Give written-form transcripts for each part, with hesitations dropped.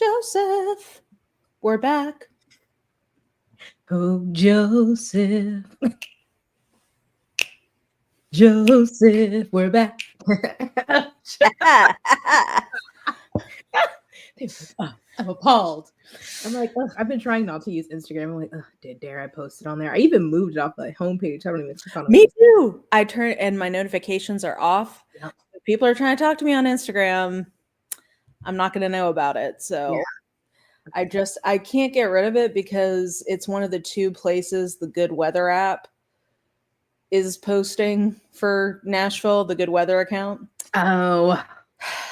Joseph, we're back. Oh, Joseph. Joseph, we're back. I'm appalled. I'm like, ugh, I've been trying not to use Instagram. I'm like, ugh, dare I post it on there? I even moved it off the homepage. I don't even click on it. Me too. I turn and my notifications are off. Yep. If people are trying to talk to me on Instagram, I'm not going to know about it. So Yeah. I can't get rid of it because it's one of the two places the Good Weather app is posting for Nashville, the Good Weather account. Oh,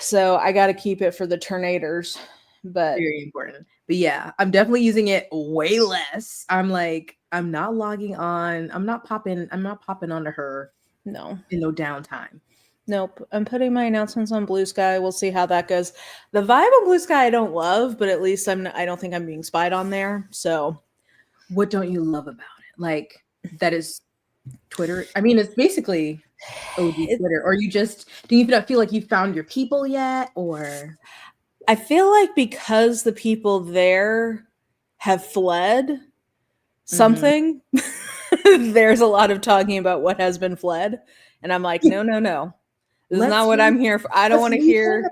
So I got to keep it for the tornadoes. But very important. But yeah, I'm definitely using it way less. I'm like, I'm not logging on. I'm not popping onto her. No. In no downtime. Nope. I'm putting my announcements on Blue Sky. We'll see how that goes. The vibe on Blue Sky I don't love, but at least I don't think I'm being spied on there. So what don't you love about it? Like, that is Twitter. I mean, it's basically OG Twitter. Or do you not feel like you found your people yet? Or I feel like because the people there have fled something, there's a lot of talking about what has been fled. And I'm like, no. This is not what I'm here for. I don't want to hear.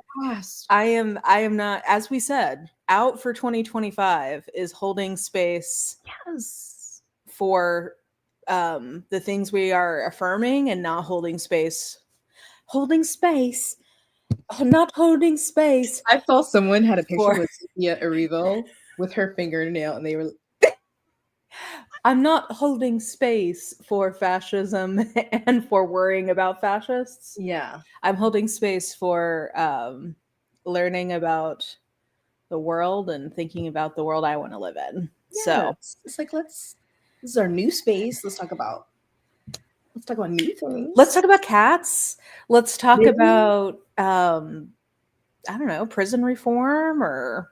I am not, as we said, out for 2025 is holding space for the things we are affirming and not holding space. Not holding space. I saw someone had a picture with Cynthia Erivo with her fingernail, and they were. I'm not holding space for fascism and for worrying about fascists. Yeah. I'm holding space for learning about the world and thinking about the world I want to live in. Yeah, so it's like, this is our new space. Let's talk about new things. Let's talk about cats. Let's talk about I don't know, prison reform or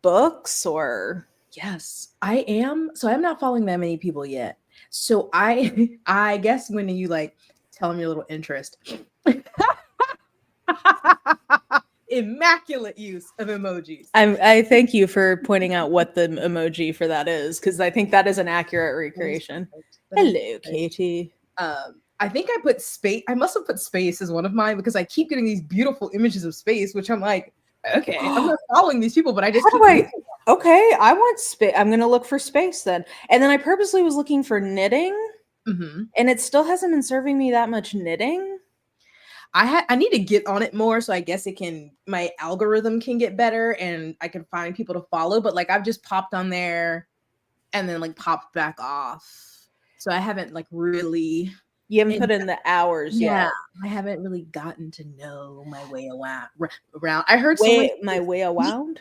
books or. Yes, I am. So I'm not following that many people yet. So I guess when you like tell them your little interest. Immaculate use of emojis. I thank you for pointing out what the emoji for that is, because I think that is an accurate recreation. Hello, Katie. I think I put space. I must have put space as one of mine because I keep getting these beautiful images of space, which I'm like, okay, I'm not following these people, but I just okay, I want space. I'm gonna look for space then. And then I purposely was looking for knitting, and it still hasn't been serving me that much knitting. I need to get on it more, so I guess my algorithm can get better and I can find people to follow. But like, I've just popped on there and then like popped back off, so I haven't like really. You haven't put in the hours yet. I haven't really gotten to know my way around. I heard my way around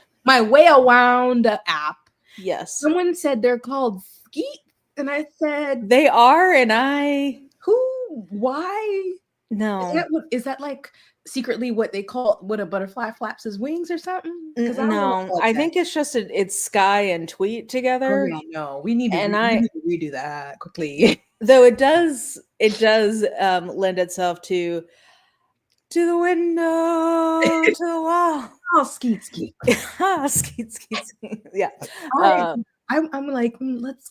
app. Yes. Someone said they're called Skeet, and I said they are, and why? No. Is that like secretly what they call what a butterfly flaps his wings or something? No, I think it's just it's Sky and Tweet together. Oh, no, we need to redo that quickly. Though it does lend itself to the window, to the wall. Oh, skeet. Skeet. Yeah. I'm like, let's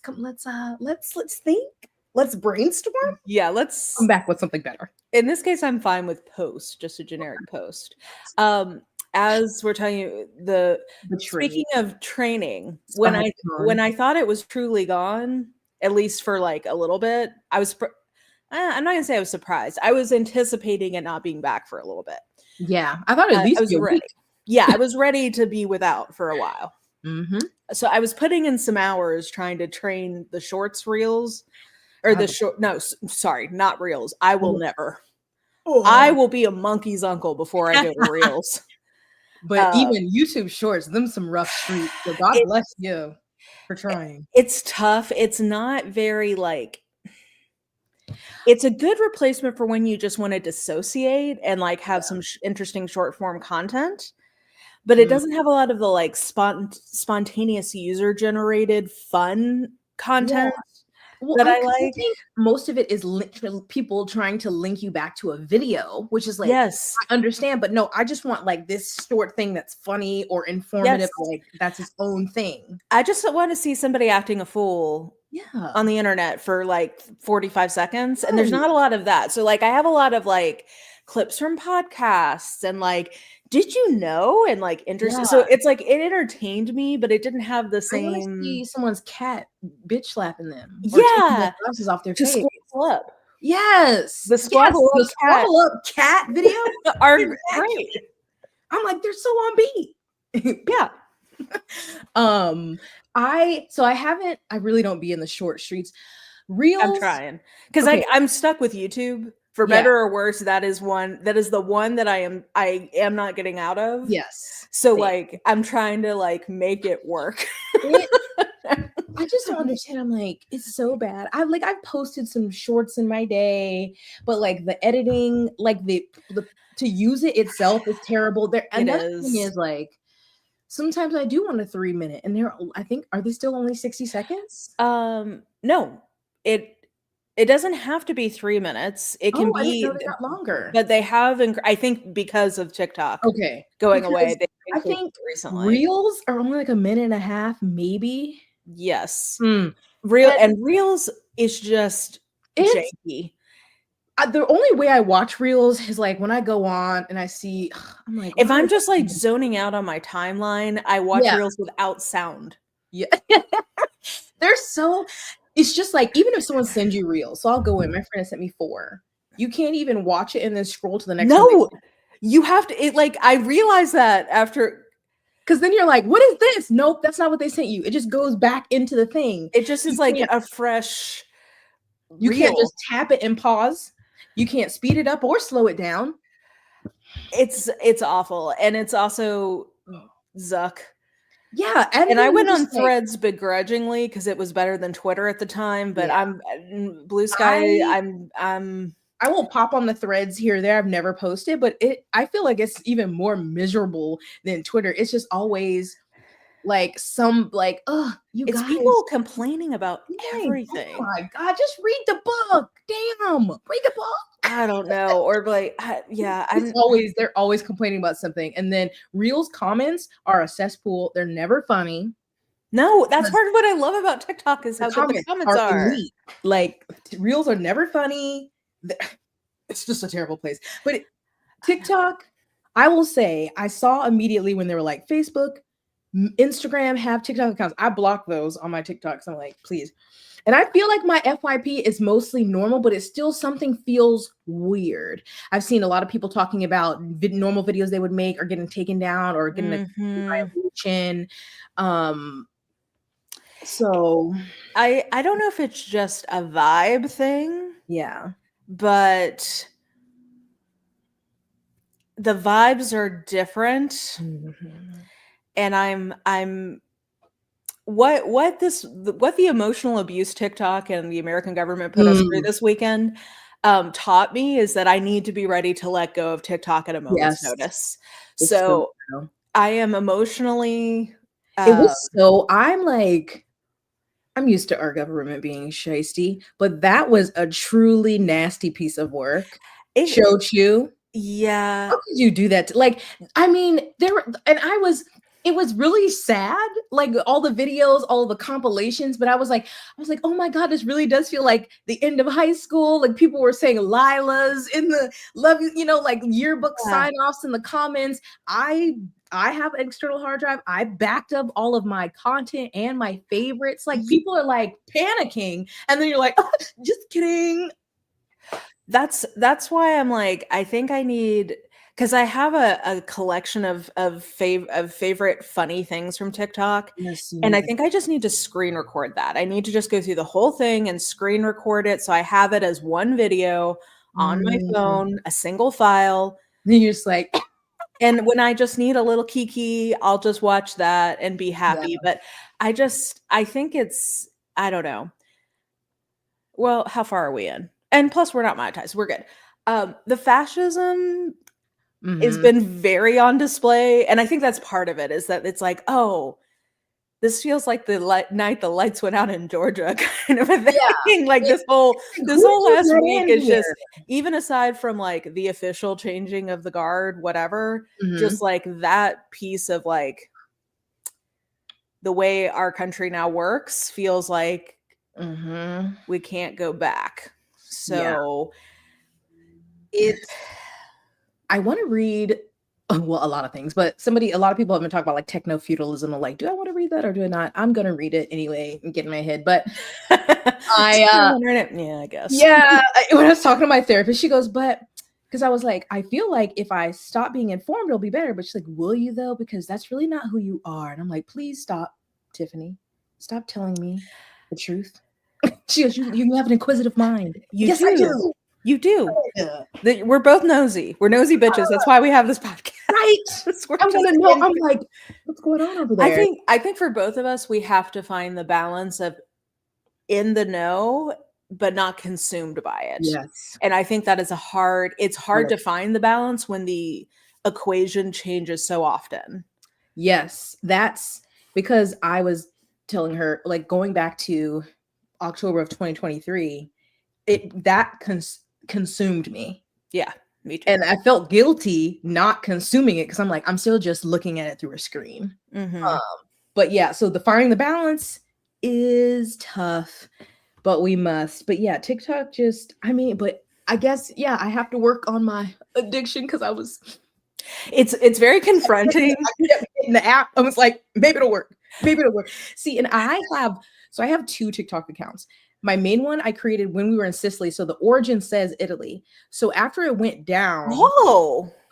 think. Let's brainstorm. Yeah, let's come back with something better. In this case, I'm fine with post, just a generic post. As we're telling you, speaking of training, when I thought it was truly gone, at least for like a little bit, I'm not gonna say I was surprised. I was anticipating it not being back for a little bit. Yeah, I thought at least I was ready. Yeah, I was ready to be without for a while. So I was putting in some hours trying to train the shorts reels. Or not reels. I will never. I will be a monkey's uncle before I go to reels. But even YouTube shorts, them some rough streets. So God bless you for trying. It's tough. It's not very like. It's a good replacement for when you just want to dissociate and like have some interesting short form content, but it doesn't have a lot of the like spontaneous user generated fun content. Well, that I I like. think most of it is people trying to link you back to a video, which is like, Yes. I understand, but no, I just want like this short thing that's funny or informative, Yes. like that's its own thing. I just want to see somebody acting a fool Yeah. on the internet for like 45 seconds, and there's Right. not a lot of that. So like I have a lot of like clips from podcasts and like did you know, and like interesting. Yeah. So it's like it entertained me, but it didn't have the I want to same. see someone's cat bitch slapping them or taking their Yeah, glasses off their to face. squabble up. Yes. The Yes. squabble up The cat squabble up cat video. are Exactly. great. I'm like, they're so on beat. Yeah. I really don't be in the short streets. I'm Reels. trying because Okay. I'm stuck with YouTube for Yeah. better or worse. That is the one that I am not getting out of. Yes. So Same. like I'm trying to like make it work. I just don't understand. I'm like, it's so bad. I've posted some shorts in my day, but like the editing, like the to use it itself is terrible. There It another thing is. is like sometimes I do want a 3 minute and I think are they still only 60 seconds? No. It doesn't have to be 3 minutes. It can I didn't know be, they got longer. but they have I think because of TikTok Okay. going away, they I increased think it recently. reels are only like a minute and a half, maybe. Yes. Hmm. Reels is just It's janky. the only way I watch reels is like when I go on and I see, I'm like, If why I'm is just like that- zoning out on my timeline, I watch Yeah. reels without sound. Yeah. They're so, it's just like, even if someone sends you reels, so I'll go in, my friend has sent me 4. You can't even watch it and then scroll to the next one. No, you have to, I realized that after, because then you're like, what is this? Nope, that's not what they sent you. It just goes back into the thing. it just is You like can't- a fresh You reel. can't just tap it and pause. You can't speed it up or slow it down. It's awful. And it's also Zuck. Yeah, And I went on just like, Threads begrudgingly because it was better than Twitter at the time, but Yeah. I'm Blue Sky, I'm I will pop on the threads here or there. I've never posted, but I feel like it's even more miserable than Twitter. It's just always like some like, oh, it's guys. people complaining about Oh everything. my God, just read the book. Damn, read the book. I don't know. Or like, They're always complaining about something. And then Reels comments are a cesspool. They're never funny. No, that's part of what I love about TikTok is how good the comments are. Elite. Like Reels are never funny. It's just a terrible place. But TikTok, I will say, I saw immediately when they were like Facebook, Instagram have TikTok accounts. I block those on my TikToks. I'm like, please. And I feel like my FYP is mostly normal, but it's still something feels weird. I've seen a lot of people talking about normal videos they would make are getting taken down or getting a violation. So I don't know if it's just a vibe thing. Yeah. But the vibes are different. Mm-hmm. And I'm what the emotional abuse TikTok and the American government put us through this weekend taught me is that I need to be ready to let go of TikTok at a moment's notice. So I am emotionally I'm used to our government being shisty, but that was a truly nasty piece of work. Showed you. Yeah. How could you do that? I mean, it was really sad, like all the videos, all the compilations, but I was like, oh my God, this really does feel like the end of high school. Like people were saying Lila's in the love, like yearbook sign-offs in the comments. I have an external hard drive. I backed up all of my content and my favorites. Like people are like panicking, and then you're like, oh, just kidding. That's why I'm like, I think I need, because I have a collection of favorite funny things from TikTok. Yes, and I think I just need to screen record that. I need to just go through the whole thing and screen record it. So I have it as one video on my phone, a single file. Then you're just like, and when I just need a little kiki, I'll just watch that and be happy. Yeah. But I think it's, I don't know. Well, how far are we in? And plus we're not monetized. We're good. The fascism has been very on display. And I think that's part of it is that it's like, oh, this feels like the night the lights went out in Georgia kind of a thing. Yeah. Like this whole last week is here? just, even aside from like the official changing of the guard, whatever, just like that piece of like the way our country now works feels like we can't go back. So I want to read well, a lot of things, but a lot of people have been talking about like techno feudalism. I'm like, do I want to read that or do I not? I'm gonna read it anyway and get in my head. But I guess. Yeah, when I was talking to my therapist, she goes, but because I was like, I feel like if I stop being informed, it'll be better. But she's like, will you though? Because that's really not who you are. And I'm like, please stop, Tiffany. Stop telling me the truth. She goes, you have an inquisitive mind. Yes, I do. You do. We're both nosy. We're nosy bitches. That's why we have this podcast. Right. I'm gonna know. I'm like, what's going on over there? I think for both of us, we have to find the balance of in the know, but not consumed by it. Yes. And I think that is it's hard to find the balance when the equation changes so often. Yes. That's because I was telling her, like, going back to October of 2023, that consumed me. Yeah, me too. And I felt guilty not consuming it because I'm like, I'm still just looking at it through a screen. But yeah, so finding the balance is tough, but we must. But yeah, TikTok but I guess, yeah, I have to work on my addiction because it's very confronting. I kept hitting the app. I was like, maybe it'll work. Maybe it'll work. See, and I have 2 TikTok accounts. My main one I created when we were in Sicily. So the origin says Italy. So after it went down,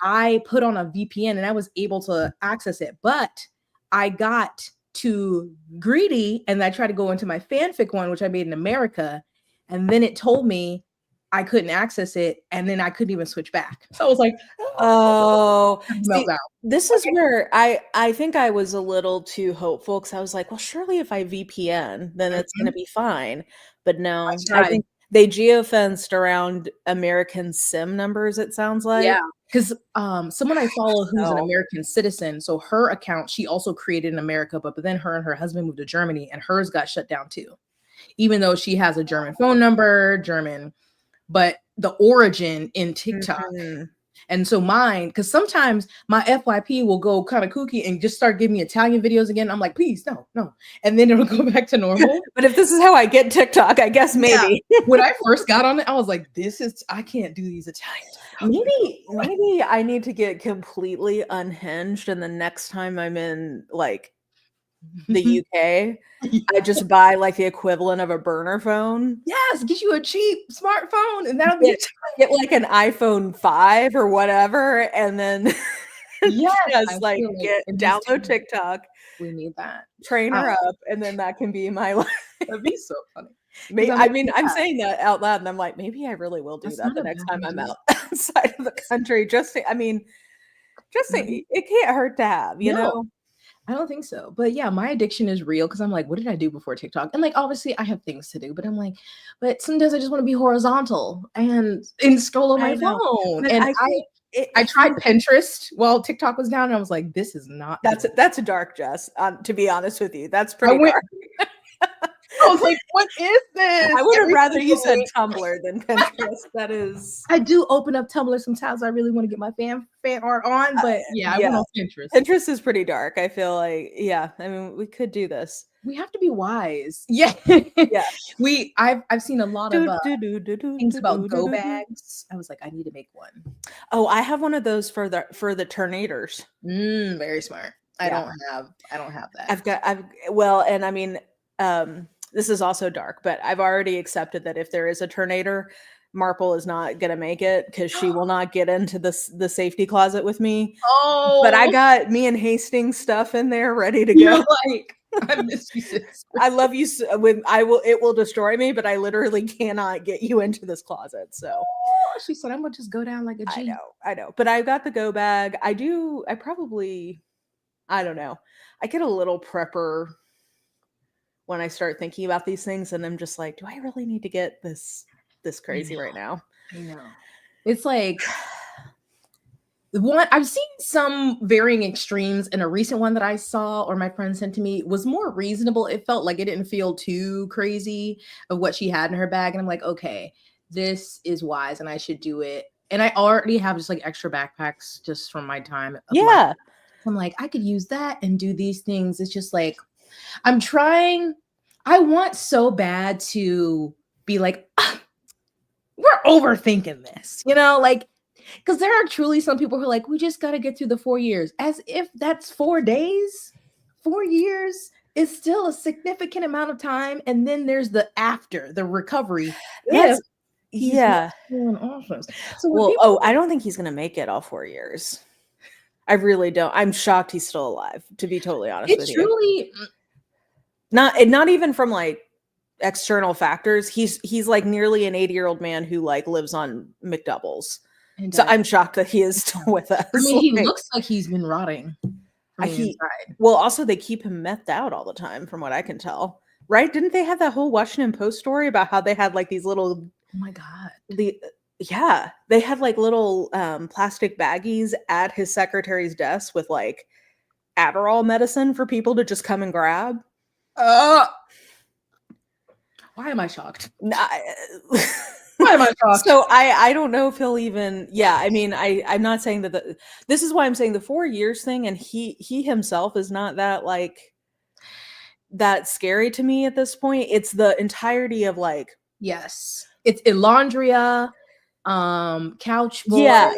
I put on a VPN and I was able to access it. But I got too greedy and I tried to go into my fanfic one, which I made in America. And then it told me I couldn't access it. And then I couldn't even switch back. So I was like, see, this is where I think I was a little too hopeful because I was like, well, surely if I VPN, then it's going to be fine. But no, I think they geofenced around American SIM numbers, it sounds like. Yeah, because someone I follow who's an American citizen, so her account, she also created in America, but then her and her husband moved to Germany and hers got shut down too. Even though she has a German phone number, but the origin in TikTok. And so mine, because sometimes my FYP will go kind of kooky and just start giving me Italian videos again. I'm like, please, no. And then it'll go back to normal. But if this is how I get TikTok, I guess maybe. Yeah. When I first got on it, I was like, I can't do these Italian. Maybe I need to get completely unhinged. And the next time I'm in like the UK, I just buy like the equivalent of a burner phone. Yes, get you a cheap smartphone and that'll be get like an iPhone 5 or whatever, and then just like download TikTok. We need that. Train her up, and then that can be my life. That'd be so funny. I'm saying that out loud, and I'm like, maybe I really will do that the next time I'm outside of the country. It can't hurt to have, you know. I don't think so. But yeah, my addiction is real because I'm like, what did I do before TikTok? And like, obviously I have things to do, but I'm like, but sometimes I just want to be horizontal and scroll on my phone. But and I tried Pinterest while TikTok was down and I was like, this is not. That's a dark, Jess. To be honest with you, that's pretty dark. I was like, what is this? I would have rather you said Tumblr than Pinterest. That is. I do open up Tumblr sometimes. I really want to get my fan art on, but I went on Pinterest. Pinterest is pretty dark. I feel like, I mean, we could do this. We have to be wise. Yeah. I've seen a lot of things about go bags. I was like, I need to make one. Oh, I have one of those for the tornadoes. Very smart. I don't have that. And I mean, this is also dark, but I've already accepted that if there is a tornado, Marple is not going to make it because she will not get into the safety closet with me. Oh, but I got me and Hastings stuff in there ready to go. You're like, I miss you, sister. I love you. It will destroy me, but I literally cannot get you into this closet. So she said, I'm going to just go down like a G. I know. But I've got the go bag. I don't know. I get a little prepper when I start thinking about these things, and I'm just like, do I really need to get this crazy right now? I know. It's like one I've seen some varying extremes, and a recent one that I saw or my friend sent to me was more reasonable. It felt like it didn't feel too crazy of what she had in her bag. And I'm like, okay, this is wise and I should do it. And I already have just like extra backpacks just from my time of life. Yeah. I'm like, I could use that and do these things. It's just like I'm trying. I want so bad to be like, "Ah, we're overthinking this, like, because there are truly some people who are like, we just got to get through the 4 years, as if that's 4 days. 4 years is still a significant amount of time. And then there's the after, the recovery. That's If he's yeah. doing awesome. So when Well, people, I don't think he's gonna make it all 4 years. I really don't. I'm shocked he's still alive, to be totally honest it with you. truly, Not even from like external factors. He's like nearly an 80-year-old man who like lives on McDoubles. and So I'm shocked that he is still with us. I mean, he Like, looks like he's been rotting from the inside. well, also they keep him methed out all the time, from what I can tell. Right? Didn't they have that whole Washington Post story about how they had like these little Oh my God. yeah, they had like little plastic baggies at his secretary's desk with like Adderall medicine for people to just come and grab. Why am I shocked? Nah, Why am I shocked? so I don't know if he'll even I mean I'm not saying that this is why I'm saying the 4 years thing, and he himself is not that like that scary to me at this point. It's the entirety of like Yes. It's Elandria, Couch Boy, yeah.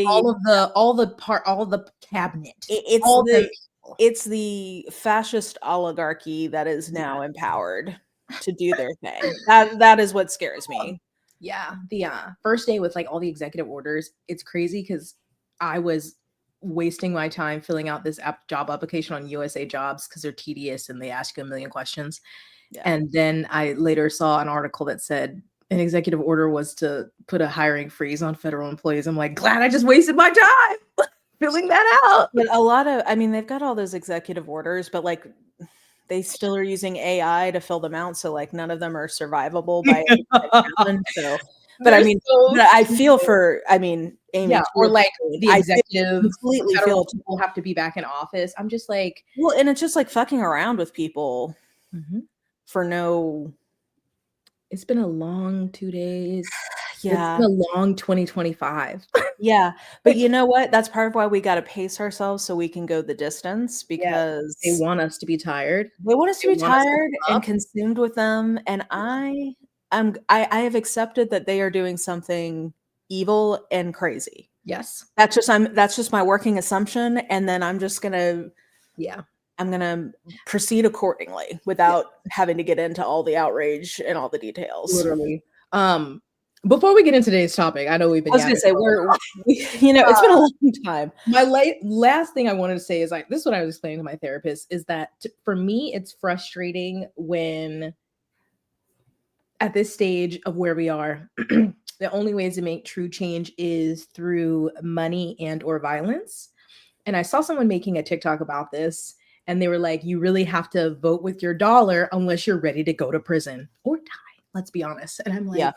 all the cabinet. It's all them the people. it's the fascist oligarchy that is now empowered to do their thing. That is what scares me. Yeah. The first day with like all the executive orders, it's crazy because I was wasting my time filling out this job application on USA Jobs because they're tedious and they ask you a million questions. Yeah. And then I later saw an article that said an executive order was to put a hiring freeze on federal employees. I'm like, glad I just wasted my time filling that out. But a lot of, I mean, they've got all those executive orders, but like they still are using AI to fill them out. So like none of them are survivable by anyone. So, but I mean, but I feel for, I mean, Amy, yeah, or like the I executive completely federal feel people have to be back in office. I'm just like, well, and it's just like fucking around with people for no. It's been a long 2 days. Yeah. It's been a long 2025. Yeah. But you know what? That's part of why we got to pace ourselves so we can go the distance, because they want us to be tired. they want us to be want us to tired give and up. consumed with them. And I have accepted that they are doing something evil and crazy. Yes. That's just my working assumption. And then I'm just gonna I'm gonna proceed accordingly without having to get into all the outrage and all the details. Literally. Before we get into today's topic, I know we've been. I was gonna say it's been a long time. My last thing I wanted to say is like this is what I was explaining to my therapist is that for me it's frustrating when at this stage of where we are, the only ways to make true change is through money and or violence. And I saw someone making a TikTok about this, and they were like, you really have to vote with your dollar unless you're ready to go to prison or die. Let's be honest. And I'm like, yeah.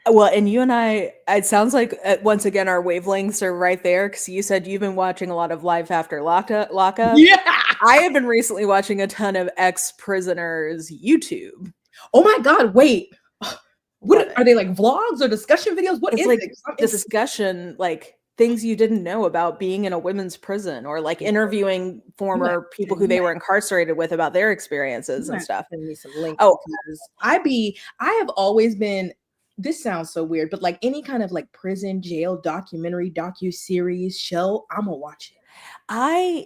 Well, and you and I, it sounds like once again our wavelengths are right there, because you said you've been watching a lot of Life After Lockup. Yeah, I have been recently watching a ton of ex-prisoners YouTube. Oh my God! Wait, what are they like? Vlogs or discussion videos? What is like it? Discussion, like things you didn't know about being in a women's prison, or like interviewing former people who they were incarcerated with about their experiences and stuff. Send me some links. Oh, I have always been. This sounds so weird, but like any kind of like prison, jail, documentary, docu-series, show, I'm gonna watch it. And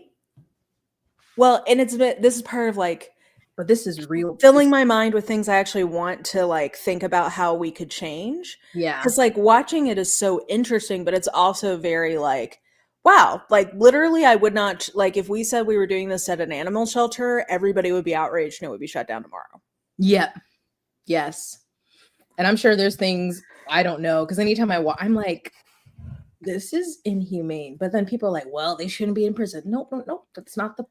this is part of like, but this is real. Filling my mind with things I actually want to like think about how we could change. Yeah. Because like watching it is so interesting, but it's also very like, wow, like literally I would not, like if we said we were doing this at an animal shelter, everybody would be outraged and it would be shut down tomorrow. Yeah. Yes. And I'm sure there's things I don't know, because anytime I'm like, this is inhumane. But then people are like, well, they shouldn't be in prison. Nope. That's not the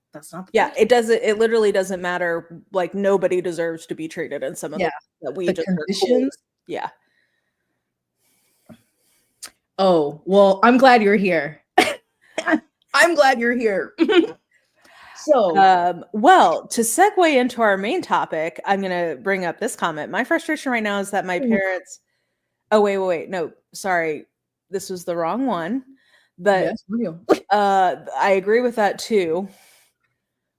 yeah, point. It literally doesn't matter. Like nobody deserves to be treated in some of the that we the just conditions. Yeah. Oh, well, I'm glad you're here. I'm glad you're here. So, Well, to segue into our main topic, I'm going to bring up this comment. My frustration right now is that my parents. Oh, wait. No, sorry. This was the wrong one. But yes, real. I agree with that too.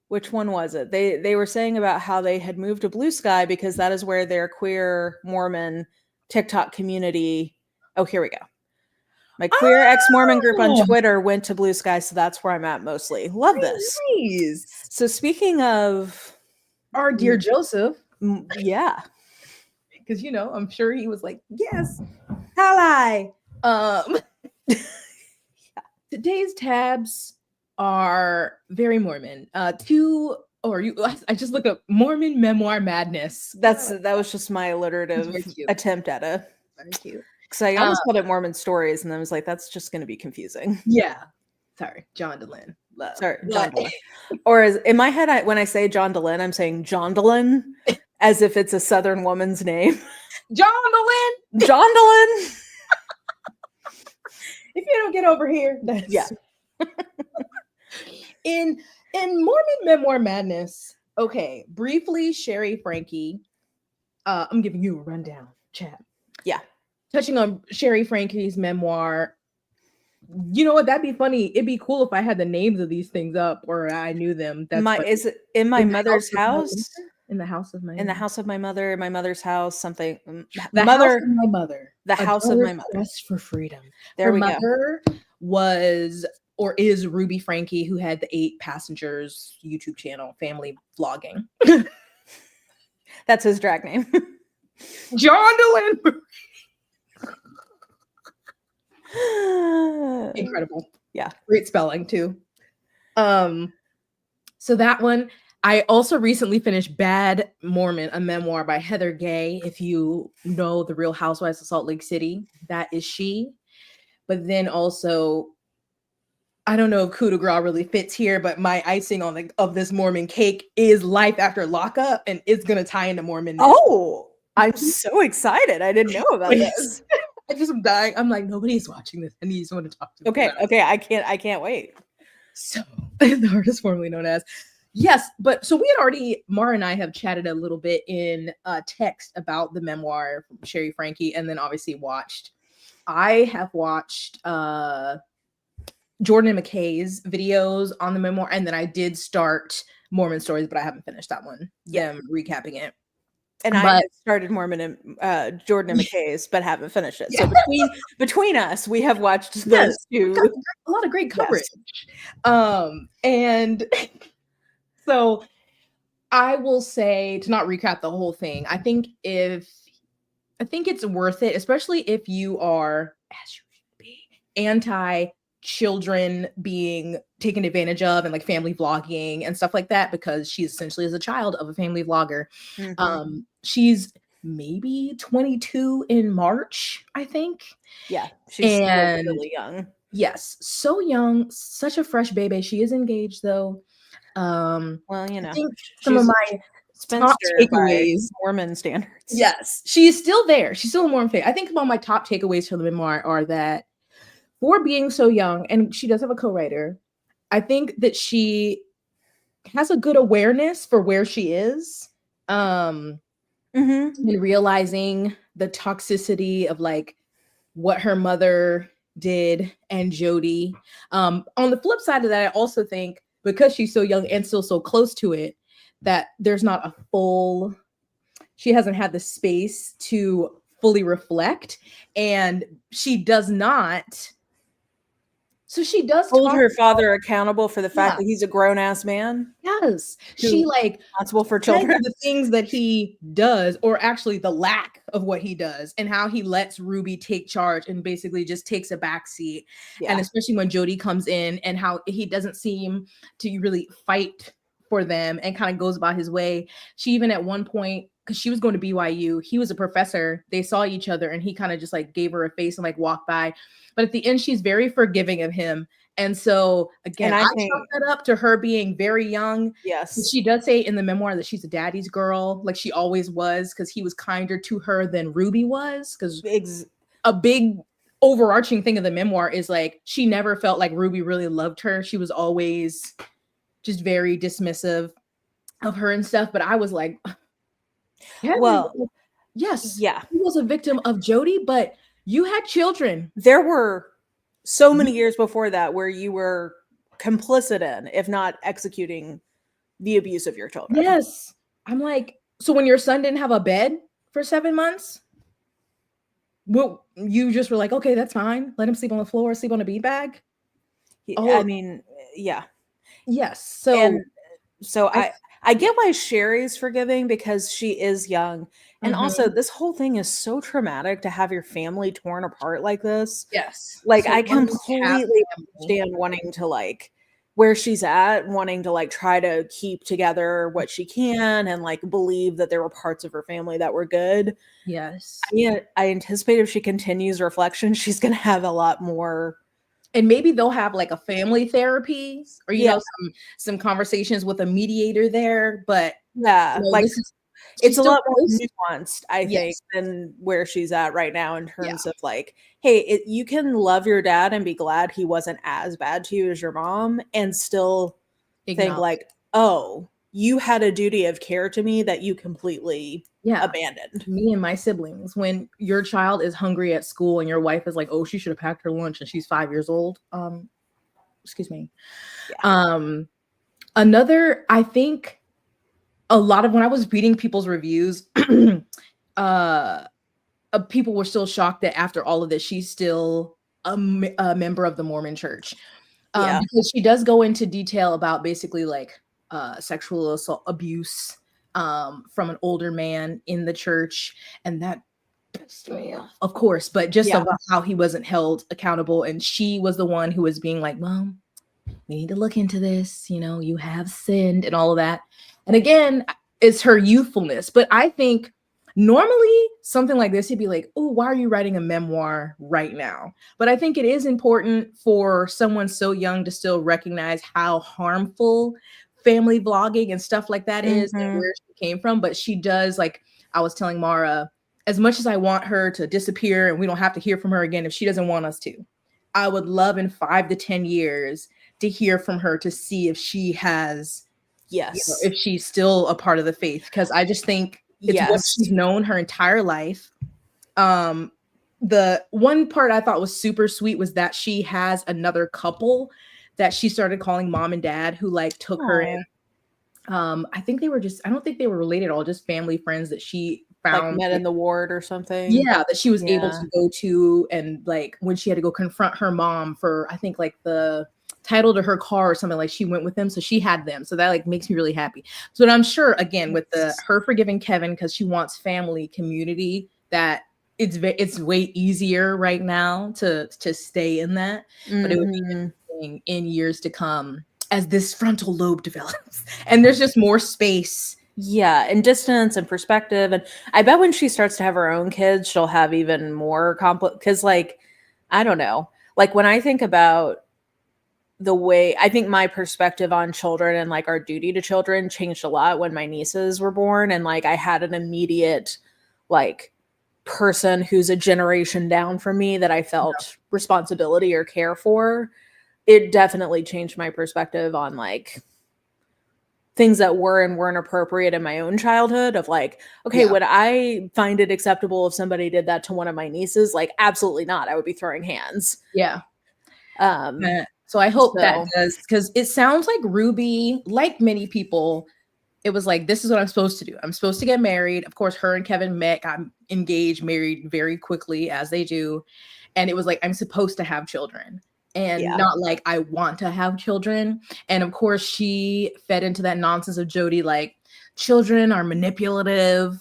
Which one was it? They were saying about how they had moved to Blue Sky because that is where their queer Mormon TikTok community. Oh, here we go. My queer ex-Mormon group on Twitter went to Blue Sky, so that's where I'm at mostly. Love this. Nice. So speaking of Our dear Joseph, yeah, because I'm sure he was like, yes, hi. Today's tabs are very Mormon. I just looked up Mormon Memoir Madness. That was just my alliterative attempt at it. Very cute. Because I almost called it Mormon Stories, and I was like, that's just going to be confusing. Yeah. Sorry, John DeLynn. Sorry, John DeLynn. Or in my head, when I say John DeLynn, I'm saying John DeLynn as if it's a Southern woman's name. John DeLynn! John DeLynn! If you don't get over here, yeah. In Mormon Memoir Madness, okay, briefly, Sheri Franke. I'm giving you a rundown, chat. Yeah. Touching on Sheri Franke's memoir. You know what? That'd be funny. It'd be cool if I had the names of these things up or I knew them. Is it in my mother's house? In the house of my in the house of my mother, in my mother's house, something. The house of my mother. The house of my mother. Quest for freedom. Her mother was or is Ruby Franke, who had the 8 Passengers YouTube channel, family vlogging. That's his drag name. John DeLynn. Incredible. Yeah. Great spelling too. So that one. I also recently finished Bad Mormon, a memoir by Heather Gay. If you know the Real Housewives of Salt Lake City, that is she. But then also, I don't know if coup de grace really fits here, but my icing on of this Mormon cake is Life After Lockup, and it's gonna tie into Mormon. Oh, I'm so excited! I didn't know about this. I just am dying. I'm like, nobody's watching this, and you just want to talk to me. Okay, I can't wait. So the artist formerly known as. Yes, but so we had already, Mara and I have chatted a little bit in text about the memoir from Sheri Franke, and then obviously I have watched Jordan and McKay's videos on the memoir, and then I did start Mormon Stories, but I haven't finished that one. Yeah, I'm recapping it. And I started Mormon and Jordan and McKay's, but haven't finished it. Yeah. So between us, we have watched those two. A lot of great coverage. Yes. And so I will say, to not recap the whole thing, I think it's worth it, especially if you are, as you should be, anti-children being taken advantage of and like family vlogging and stuff like that, because she essentially is a child of a family vlogger. Mm-hmm. She's maybe 22 in March, I think. Yeah, she's still really young. Yes, so young, such a fresh baby. She is engaged though. Well, I think some of my top takeaways, Mormon standards. Yes, she's still there. She's still a Mormon faith. I think one of my top takeaways from the memoir are that for being so young, and she does have a co-writer, I think that she has a good awareness for where she is. And realizing the toxicity of like what her mother did and Jody. On the flip side of that, I also think because she's so young and still so close to it, that there's not she hasn't had the space to fully reflect, and she does not. So she does hold her father accountable for the fact that he's a grown-ass man. Yes. She responsible for children. The things that he does, or actually the lack of what he does, and how he lets Ruby take charge and basically just takes a backseat. Yeah. And especially when Jody comes in, and how he doesn't seem to really fight for them and kind of goes about his way. She even at one point, because she was going to BYU, he was a professor, they saw each other, and he kind of just like gave her a face and like walked by. But at the end, she's very forgiving of him. And so, again, I chalk that up to her being very young. Yes. She does say in the memoir that she's a daddy's girl, like she always was, because he was kinder to her than Ruby was. Because a big overarching thing of the memoir is like she never felt like Ruby really loved her. She was always just very dismissive of her and stuff. But I was like, Well, yes, yeah, he was a victim of Jody, but you had children. there were so many years before that where you were complicit in, if not executing, the abuse of your children. Yes. I'm like, so when your son didn't have a bed for 7 months, well, you just were like, okay, that's fine. Let him sleep on the floor, sleep on a beanbag. I Oh, mean, yeah. yes. So And so I, I get why Sheri's forgiving because she is young. And also mhm, this whole thing is so traumatic to have your family torn apart like this. yes. Like So I wanting to have completely family. understand wanting to like where she's at, wanting to like try to keep together what she can and like believe that there were parts of her family that were good. Yes. I anticipate if she continues reflection, she's gonna have a lot more. And maybe they'll have like a family therapy or, Yeah, some conversations with a mediator there. But, yeah. Like this is, it's she's a still lot more close. nuanced, I think, Yes. than where she's at right now in Yeah. terms of like, hey, you can love your dad and be glad he wasn't as bad to you as your mom and still think Acknowledge. like, oh, you had a duty of care to me that you completely Yeah. abandoned. Me and my siblings, when your child is hungry at school and your wife is like, oh, she should have packed her lunch and she's 5 years old. Excuse me. Yeah. Another, I think a lot of when I was reading people's reviews, uh, people were still shocked that after all of this, she's still a member of the Mormon church. Yeah. Because she does go into detail about basically like sexual assault abuse from an older man in the church, and that pissed me off, of course, but just Yeah. about how he wasn't held accountable, and she was the one who was being like, well, we need to look into this, you have sinned and all of that. And again, it's her youthfulness. But I think normally something like this, you'd be like, oh, why are you writing a memoir right now? But I think it is important for someone so young to still recognize how harmful family vlogging and stuff like that is and Mm-hmm. where she came from. But she does, like I was telling Mara, as much as I want her to disappear and we don't have to hear from her again if she doesn't want us to, I would love in 5 to 10 years to hear from her to see if she has, Yes. if she's still a part of the faith. Because I just think it's what Yes. she's known her entire life. The one part I thought was super sweet was that she has another couple that she started calling mom and dad who like took her in. I think they were just, I don't think they were related at all, just family friends that she Like found. met in the ward or something. Yeah, that she was able Yeah. to go to, and like when she had to go confront her mom for, I think like the title to her car or something, like she went with them, so she had them. So that like makes me really happy. So I'm sure again with her forgiving Kevin because she wants family community, that it's way easier right now to stay in that. But it would be interesting in years to come as this frontal lobe develops and there's just more space. Yeah, and distance and perspective. And I bet when she starts to have her own kids, she'll have even more because like, I don't know. Like when I think about the way I think my perspective on children and like our duty to children changed a lot when my nieces were born. And like I had an immediate like person who's a generation down from me that I felt responsibility or care for. It definitely changed my perspective on like things that were and weren't appropriate in my own childhood of like, okay, would I find it acceptable if somebody did that to one of my nieces? Like, absolutely not. I would be throwing hands. Yeah. Um, So I hope that so does, because it sounds like Ruby, like many people, it was like, this is what I'm supposed to do. I'm supposed to get married. Of course, her and Kevin met, got engaged, married very quickly, as they do. And it was like, I'm supposed to have children. And not like I want to have children. And of course, she fed into that nonsense of Jody, like children are manipulative.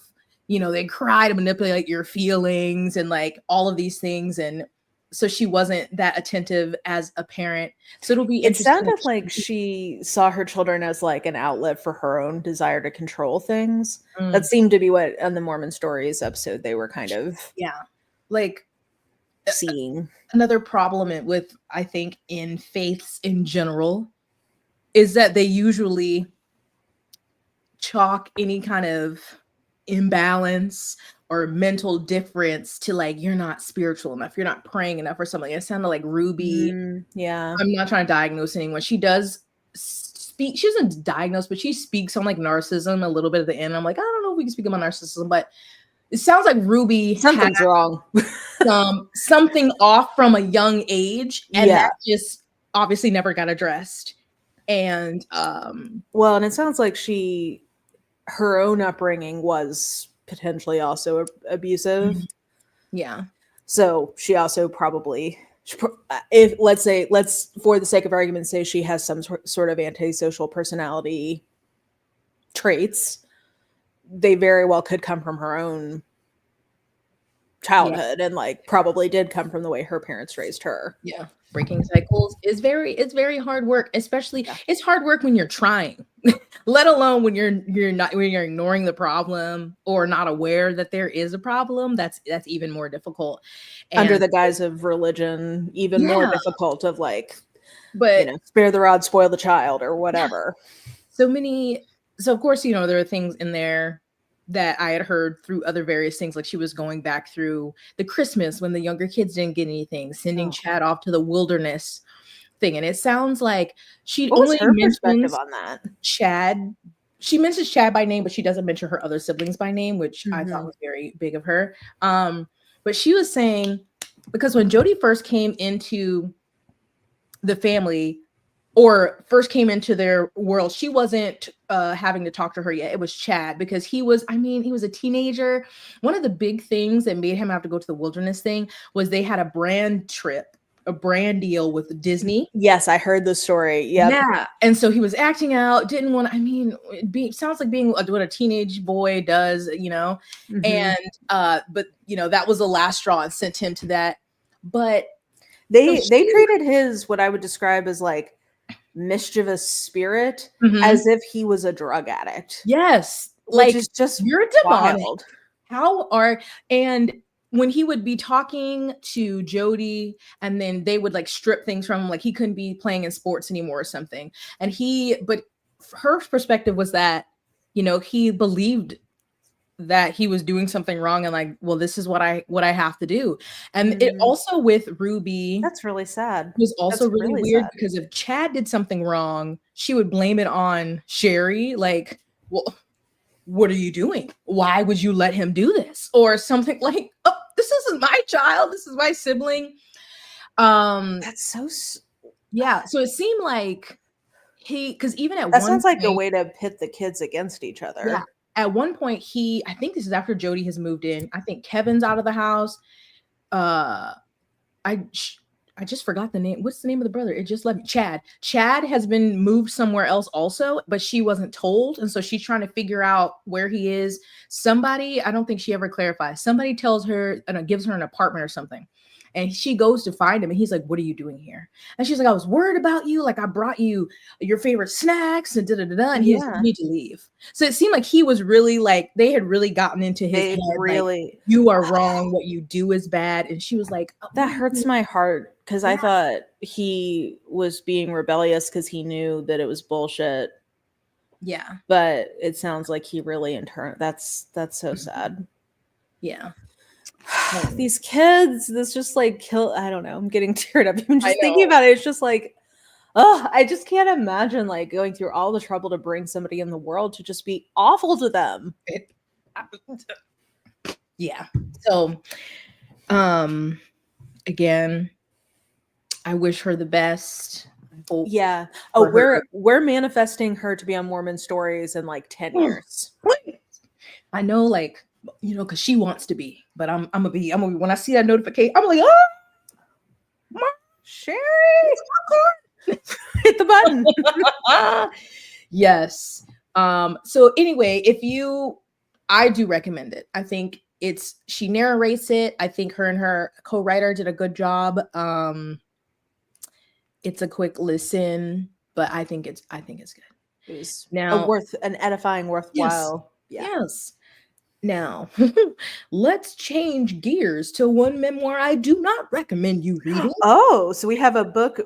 They cry to manipulate your feelings and like all of these things. And so she wasn't that attentive as a parent. So it'll be it interesting. sounded like she saw her children as like an outlet for her own desire to control things. That seemed to be what on the Mormon Stories episode they were kind of like seeing. Another problem with, I think, in faiths in general is that they usually chalk any kind of imbalance or mental difference to like you're not spiritual enough, you're not praying enough or something. It sounded like Ruby. Yeah. I'm not trying to diagnose anyone. She does speak, she doesn't diagnose, but she speaks on like narcissism a little bit at the end. I'm like, I don't know if we can speak about narcissism, but it sounds like Ruby Something's wrong. something off from a young age, and Yeah. that just obviously never got addressed. And well, and it sounds like her own upbringing was potentially also abusive. yeah. So she also probably, if let's for the sake of argument say she has some sort of antisocial personality traits, they very well could come from her own childhood, and like probably did come from the way her parents raised her. Yeah. Breaking cycles is very hard work, especially it's hard work when you're trying, let alone when you're ignoring the problem or not aware that there is a problem. That's even more difficult. And under the guise of religion, even more difficult, of like, but spare the rod, spoil the child, or whatever. So of course, there are things in there that I had heard through other various things. Like she was going back through the Christmas when the younger kids didn't get anything, sending Chad off to the wilderness thing. And it sounds like she what only was her mentions perspective on that? Chad. She mentions Chad by name, but she doesn't mention her other siblings by name, which I thought was very big of her. But she was saying, because when Jody first came into the family, or first came into their world, she wasn't having to talk to her yet. It was Chad, because he was a teenager. One of the big things that made him have to go to the wilderness thing was they had a brand deal with Disney. Yes, I heard the story. Yep. Yeah. And so he was acting out, didn't want, sounds like being what a teenage boy does, and, but that was the last straw and sent him to that. But they treated his, what I would describe as like mischievous spirit, as if he was a drug addict. Yes. Like, is just you're demonic. Wild. And when he would be talking to Jody, and then they would like strip things from him, like he couldn't be playing in sports anymore or something. But her perspective was that, he believed that he was doing something wrong, and like, well, this is what I have to do. And it also with Ruby, that's really sad. Was also really weird sad. Because if Chad did something wrong, she would blame it on Sheri. Like, well, what are you doing? Why would you let him do this? Or something like, oh, this isn't my child. This is my sibling. That's so. Yeah. So it seemed like because even at that sounds like a way to pit the kids against each other. Yeah. At one point, I think this is after Jody has moved in. I think Kevin's out of the house. I just forgot the name. What's the name of the brother? It just left me. Chad. Chad has been moved somewhere else also, but she wasn't told. And so she's trying to figure out where he is. Somebody, I don't think she ever clarifies. Somebody tells her, gives her an apartment or something. And she goes to find him, and he's like, what are you doing here? And she's like, I was worried about you. Like, I brought you your favorite snacks and da-da-da-da. And he's like, you need to leave. So it seemed like he was really like, they had really gotten into his head. Really, like, you are wrong. What you do is bad. And she was like, oh, that hurts my heart, because I thought he was being rebellious because he knew that it was bullshit. Yeah. But it sounds like he really that's so sad. Yeah. These kids, this just like I don't know, I'm getting teared up even just thinking about it. It's just like, I just can't imagine like going through all the trouble to bring somebody in the world to just be awful to them. Yeah. So again, I wish her the best. Yeah. Oh, we're manifesting her to be on Mormon Stories in like 10 years. I know, like, because she wants to be, but I'm gonna be when I see that notification, I'm like, Sheri, hit the button. Yes. So anyway, I do recommend it. I think she narrates it. I think her and her co-writer did a good job. It's a quick listen, but I think it's good. It was now an edifying, worthwhile. Yes. Now, let's change gears to one memoir I do not recommend you reading. Oh, so we have book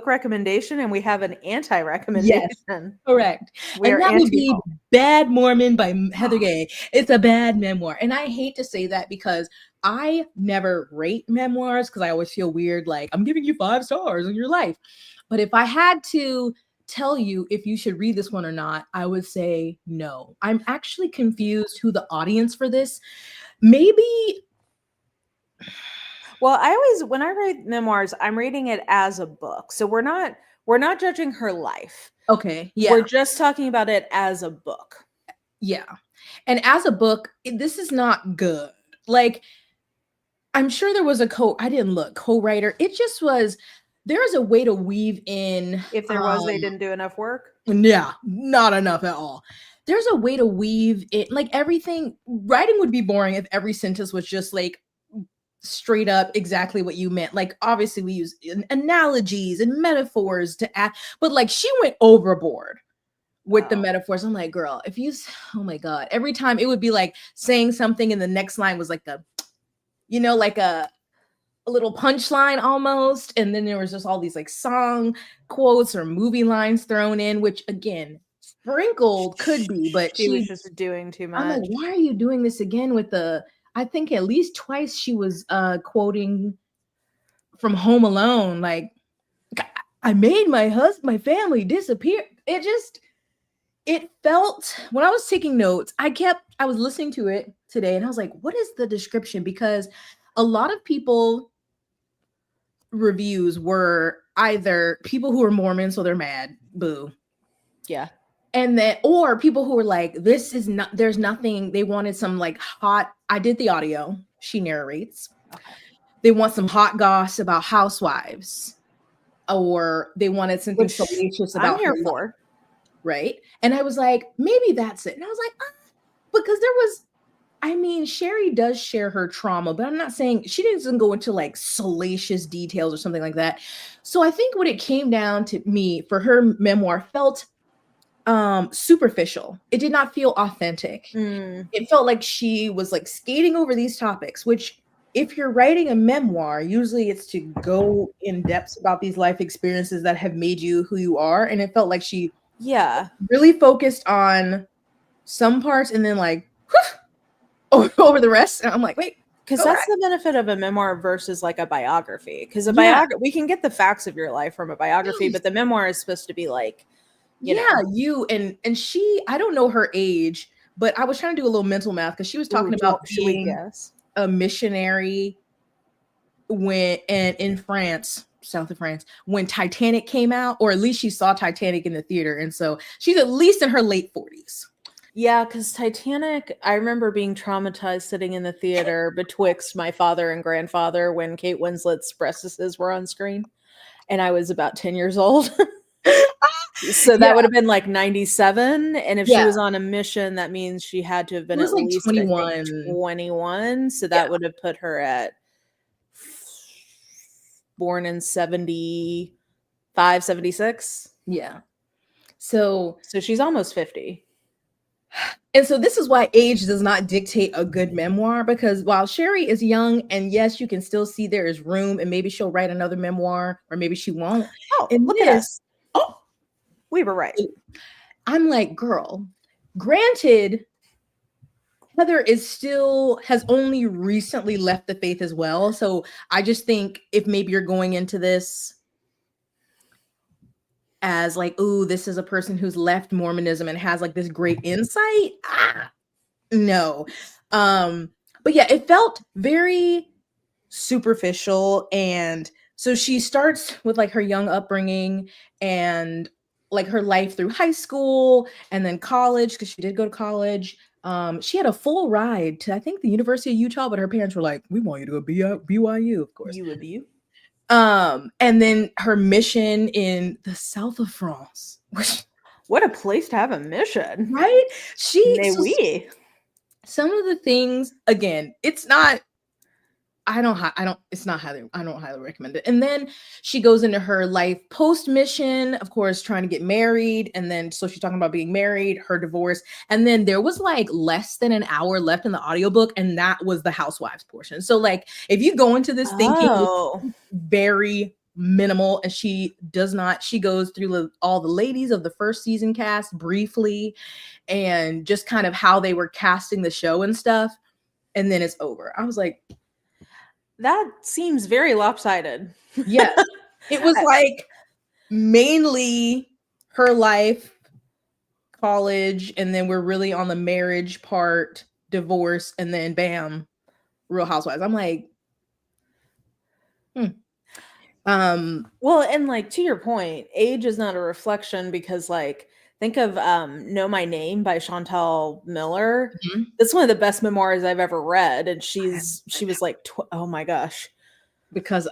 recommendation and we have an Yes, anti-recommendation. correct. We And are that would be anti-all. Bad Mormon by Heather Gay. It's a bad memoir. And I hate to say that because I never rate memoirs because I always feel weird, like I'm giving you 5 stars in your life. But if I had to tell you if you should read this one or not, I would say no. I'm actually confused who the audience for this. Maybe. Well, when I read memoirs, I'm reading it as a book. So we're not judging her life. Okay. Yeah. We're just talking about it as a book. Yeah. And as a book, this is not good. Like, I'm sure there was I didn't look, co-writer. It just was, there's a way to weave in. If there was, they didn't do enough work. Yeah, not enough at all. There's a way to weave it, like everything. Writing would be boring if every sentence was just like straight up exactly what you meant. Like, obviously we use analogies and metaphors to add, but like she went overboard with the metaphors. I'm like, girl, if you, oh my God, every time it would be like saying something and the next line was like like a little punchline almost. And then there was just all these like song quotes or movie lines thrown in, which again, sprinkled could be, but she was just doing too much. I'm like, why are you doing this again with I think at least twice she was quoting from Home Alone, like, I made my family disappear. It felt, when I was taking notes, I was listening to it today and I was like, what is the description? Because a lot of people reviews were either people who are Mormon, so they're mad, boo. Yeah. And then, or people who were like, there's nothing, they wanted some like hot, I did the audio, she narrates. Okay. They want some hot goss about Housewives, or they wanted something salacious about I'm here for. Right. And I was like, maybe that's it. And I was like, because there was, Sheri does share her trauma, but I'm not saying she doesn't go into like salacious details or something like that. So I think what it came down to me for her memoir felt superficial. It did not feel authentic. It felt like she was like skating over these topics, which if you're writing a memoir, usually it's to go in depth about these life experiences that have made you who you are. And it felt like she really focused on some parts and then like over the rest. And I'm like, wait, because that's the benefit of a memoir versus like a biography. Because a biography, we can get the facts of your life from a biography, but the memoir is supposed to be like, you know. And she, I don't know her age, but I was trying to do a little mental math because she was talking about being a missionary in France, south of France, when Titanic came out, or at least she saw Titanic in the theater. And so she's at least in her late 40s. Yeah, because Titanic, I remember being traumatized sitting in the theater betwixt my father and grandfather when Kate Winslet's breastises were on screen. And I was about 10 years old. So that would have been like 97. And if she was on a mission, that means she had to have been at least 21. So that would have put her at born in 75, 76. Yeah. So she's almost 50. And so this is why age does not dictate a good memoir, because while Sheri is young, and yes, you can still see there is room, and maybe she'll write another memoir, or maybe she won't. And look at us. Oh, we were right. I'm like, girl, granted, Heather has only recently left the faith as well. So I just think if maybe you're going into this as like, ooh, this is a person who's left Mormonism and has like this great insight. No. But yeah, it felt very superficial. And so she starts with like her young upbringing and like her life through high school and then college, because she did go to college. She had a full ride to, I think, the University of Utah, but her parents were like, we want you to go BYU, of course. UW. And then her mission in the south of France. What a place to have a mission, right? Some of the things, again, it's not, I don't, it's not highly, I don't highly recommend it. And then she goes into her life post mission, of course, trying to get married. And then, so she's talking about being married, her divorce. And then there was like less than an hour left in the audiobook, and that was the Housewives portion. So, like, if you go into this thinking Oh. very minimal, and she does not, she goes through all the ladies of the first season cast briefly and just kind of how they were casting the show and stuff. And then it's over. I was like, that seems very lopsided. yes. It was like mainly her life, college, and then we're really on the marriage part, divorce, and then bam, Real Housewives. I'm like, well, and like to your point, age is not a reflection, because like think of Know My Name by Chantal Miller. mm-hmm. That's one of the best memoirs I've ever read, and she was like oh my gosh. Because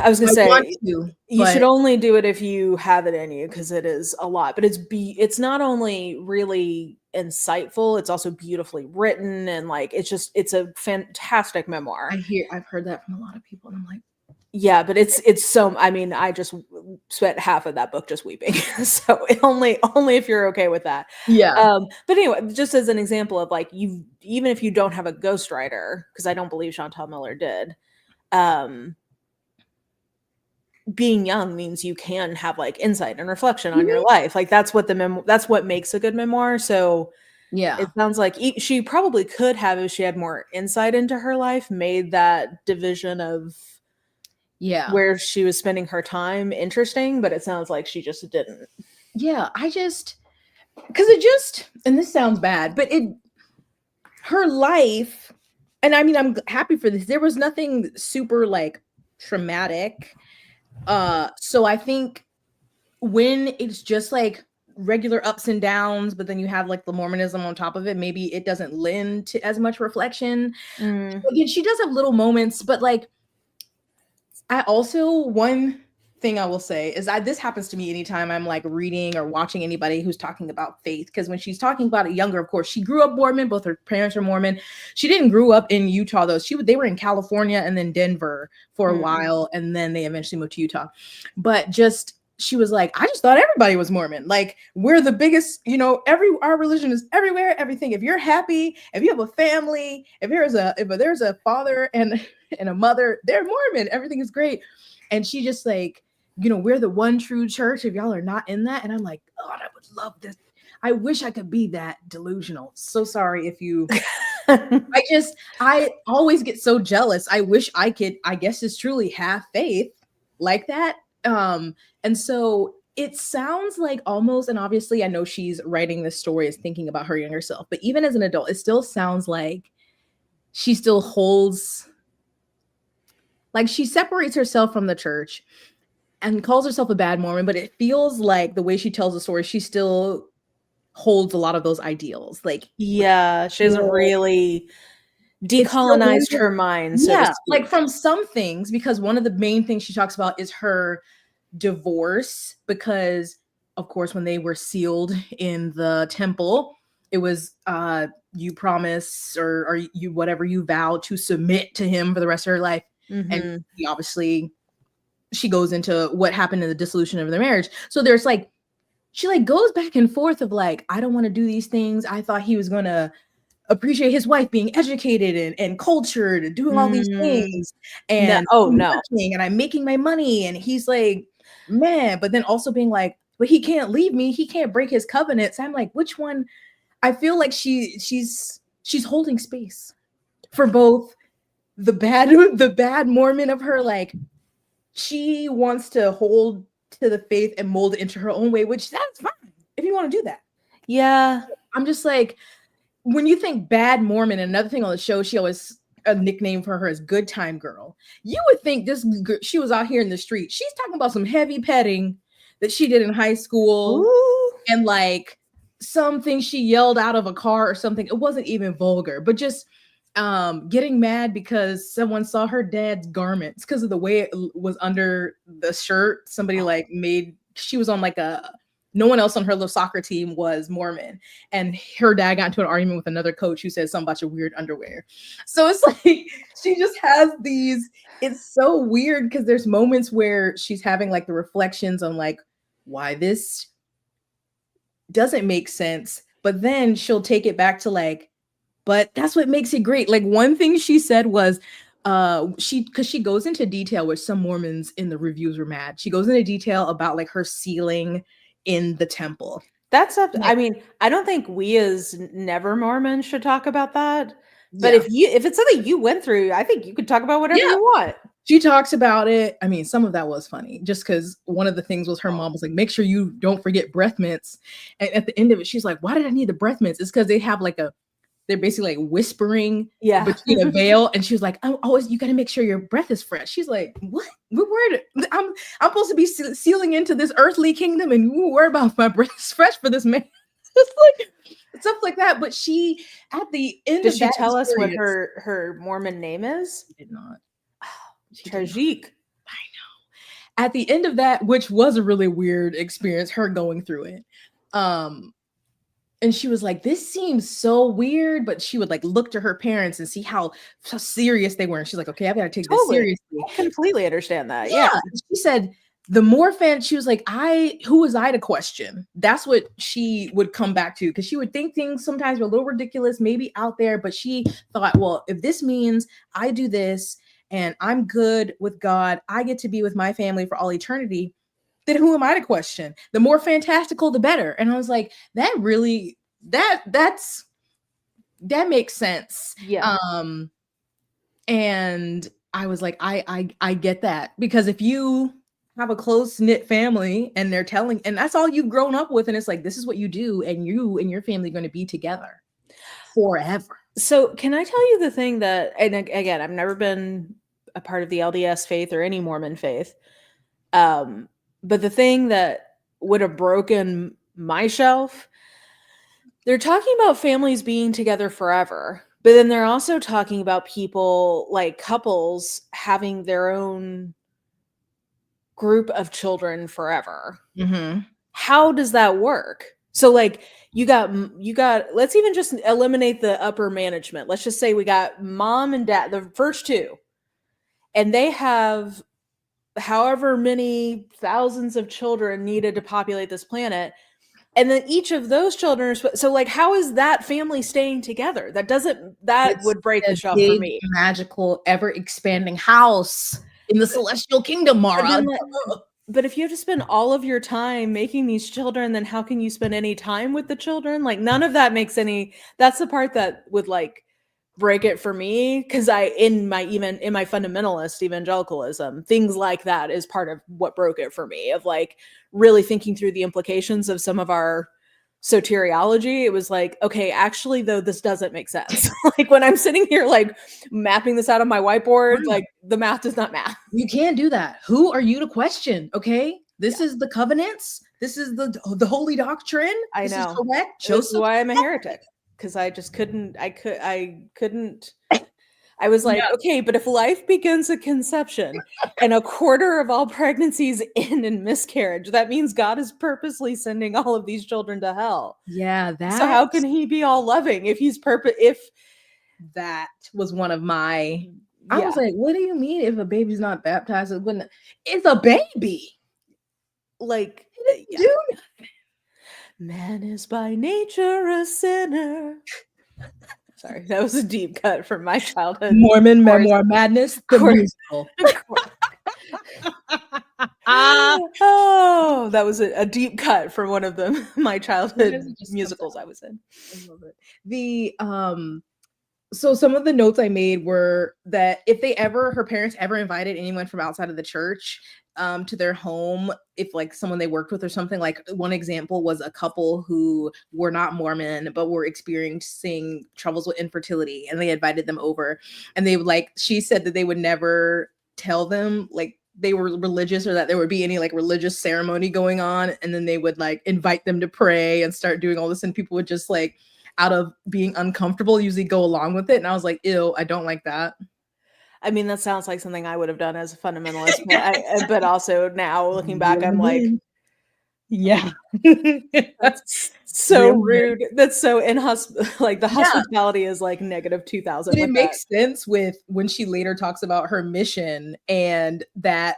I was gonna say you should only do it if you have it in you, because it is a lot. But it's not only really insightful, it's also beautifully written, and like it's a fantastic memoir. I've heard that from a lot of people, and I'm like, yeah, but it's so, I mean, I just spent half of that book just weeping. So only if you're okay with that. yeah. But anyway, just as an example of like, even if you don't have a ghostwriter, because I don't believe Chantal Miller did, being young means you can have like insight and reflection on your life. Like that's what that's what makes a good memoir. So yeah, it sounds like she probably could have, if she had more insight into her life, made that division of where she was spending her time interesting, but it sounds like she just didn't. Yeah, and this sounds bad, but her life, and I mean, I'm happy for this. There was nothing super like traumatic. So I think when it's just like regular ups and downs, but then you have like the Mormonism on top of it, maybe it doesn't lend to as much reflection. Again, she does have little moments, but like, one thing I will say is this happens to me anytime I'm like reading or watching anybody who's talking about faith. Because when she's talking about it younger, of course, she grew up Mormon. Both her parents are Mormon. She didn't grow up in Utah, though. They were in California and then Denver for a while. And then they eventually moved to Utah. But she was like, I just thought everybody was Mormon. Like, we're the biggest, our religion is everywhere, everything. If you're happy, if you have a family, if there's a father and a mother, they're Mormon. Everything is great. And she just like, we're the one true church if y'all are not in that. And I'm like, God, I would love this. I wish I could be that delusional. So sorry if you, I always get so jealous. I wish I could, I guess, just truly have faith like that. And so it sounds like almost, and obviously I know she's writing this story as thinking about her younger self, but even as an adult, it still sounds like she still holds, like she separates herself from the church and calls herself a bad Mormon, but it feels like the way she tells the story, she still holds a lot of those ideals. Like, yeah, she hasn't really decolonized her mind. So yeah, like from some things, because one of the main things she talks about is her divorce, because of course when they were sealed in the temple, it was you promise or you whatever you vow to submit to him for the rest of her life. And she goes into what happened in the dissolution of their marriage. So there's like, she like goes back and forth of like, I don't want to do these things. I thought he was gonna appreciate his wife being educated and cultured and doing all these things, and and I'm making my money, and he's like, man, but then also being like, but he can't leave me, he can't break his covenants. I'm like, which one? I feel like she's holding space for both the bad Mormon of her, like she wants to hold to the faith and mold it into her own way, which that's fine if you want to do that. Yeah, I'm just like, when you think bad Mormon, another thing on the show, she always, a nickname for her is Good Time Girl. You would think she was out here in the street. She's talking about some heavy petting that she did in high school. Ooh. And like something she yelled out of a car or something. It wasn't even vulgar, but just getting mad because someone saw her dad's garments because of the way it was under the shirt. Somebody like she was on like a No one else on her little soccer team was Mormon. And her dad got into an argument with another coach who said something about your weird underwear. So it's like she just has these, it's so weird because there's moments where she's having like the reflections on like why this doesn't make sense, but then she'll take it back to like, but that's what makes it great. Like one thing she said was because she goes into detail, which some Mormons in the reviews were mad. She goes into detail about like her sealing in the temple. That's up. I mean, I don't think we as never Mormons should talk about that. But Yeah. if it's something you went through, I think you could talk about whatever Yeah. you want. She talks about it. I mean, some of that was funny just because one of the things was her mom was like, make sure you don't forget breath mints. And at the end of it, she's like, why did I need the breath mints? It's because they have like they're basically like whispering between a veil. And she was like, oh, always, you got to make sure your breath is fresh. She's like, what? We're worried. I'm supposed to be sealing into this earthly kingdom and we're worried about my breath is fresh for this man. It's like stuff like that. But she, at the end Did of she that tell us what her Mormon name is? She did not. Tragique. I know. At the end of that, which was a really weird experience, her going through it. And she was like, this seems so weird, but she would like look to her parents and see how serious they were. And she's like, okay, I've got to take this seriously. I completely understand that. Yeah. She said, the more fans, she was like, who was I to question? That's what she would come back to, because she would think things sometimes were a little ridiculous, maybe out there, but she thought, well, if this means I do this and I'm good with God, I get to be with my family for all eternity, then who am I to question? The more fantastical, the better. And I was like, that really, that makes sense. Yeah. And I was like, I get that, because if you have a close-knit family and they're telling, and that's all you've grown up with, and it's like, this is what you do, and you and your family are going to be together forever. So can I tell you the thing that, and again, I've never been a part of the LDS faith or any Mormon faith, but the thing that would have broken my shelf, they're talking about families being together forever, but then they're also talking about people, like couples, having their own group of children forever. Mm-hmm. How does that work? So like you got, let's even just eliminate the upper management. Let's just say we got mom and dad, the first two, and they have however many thousands of children needed to populate this planet. And then each of those children are, so like, how is that family staying together? That would break the shelf for me. Magical, ever expanding house in the celestial kingdom, Mara. But if you have to spend all of your time making these children, then how can you spend any time with the children? Like, none of that makes any, that's the part that would like break it for me. Cause in my fundamentalist evangelicalism, things like that is part of what broke it for me, of like really thinking through the implications of some of our soteriology. It was like, okay, actually though, this doesn't make sense. Like when I'm sitting here like mapping this out on my whiteboard, like the math does not math. You can't do that. Who are you to question? Okay, this is the covenants, this is the holy doctrine. This is correct. This is why I'm a heretic, because I just couldn't. I was like, okay, but if life begins at conception and a quarter of all pregnancies end in miscarriage, that means God is purposely sending all of these children to hell. Yeah, so how can he be all loving if he's if that was one of my, I was like, what do you mean if a baby's not baptized? It's a baby. Like, do nothing. Man is by nature a sinner. Sorry, that was a deep cut from my childhood. Mormon Memoir Madness, the musical. Oh, that was a deep cut from one of my childhood musicals I was in. I love it. So some of the notes I made were that if her parents ever invited anyone from outside of the church to their home, if like someone they worked with or something, like one example was a couple who were not Mormon, but were experiencing troubles with infertility, and they invited them over, and they would like, she said that they would never tell them like they were religious or that there would be any like religious ceremony going on. And then they would like invite them to pray and start doing all this. And people would just like, out of being uncomfortable, usually go along with it. And I was like, ew, I don't like that. I mean, that sounds like something I would have done as a fundamentalist, but also now looking back, I'm like, Yeah. That's so Real rude. That's so like the Yeah. hospitality is like negative 2,000 But it with that. makes sense with when she later talks about her mission and that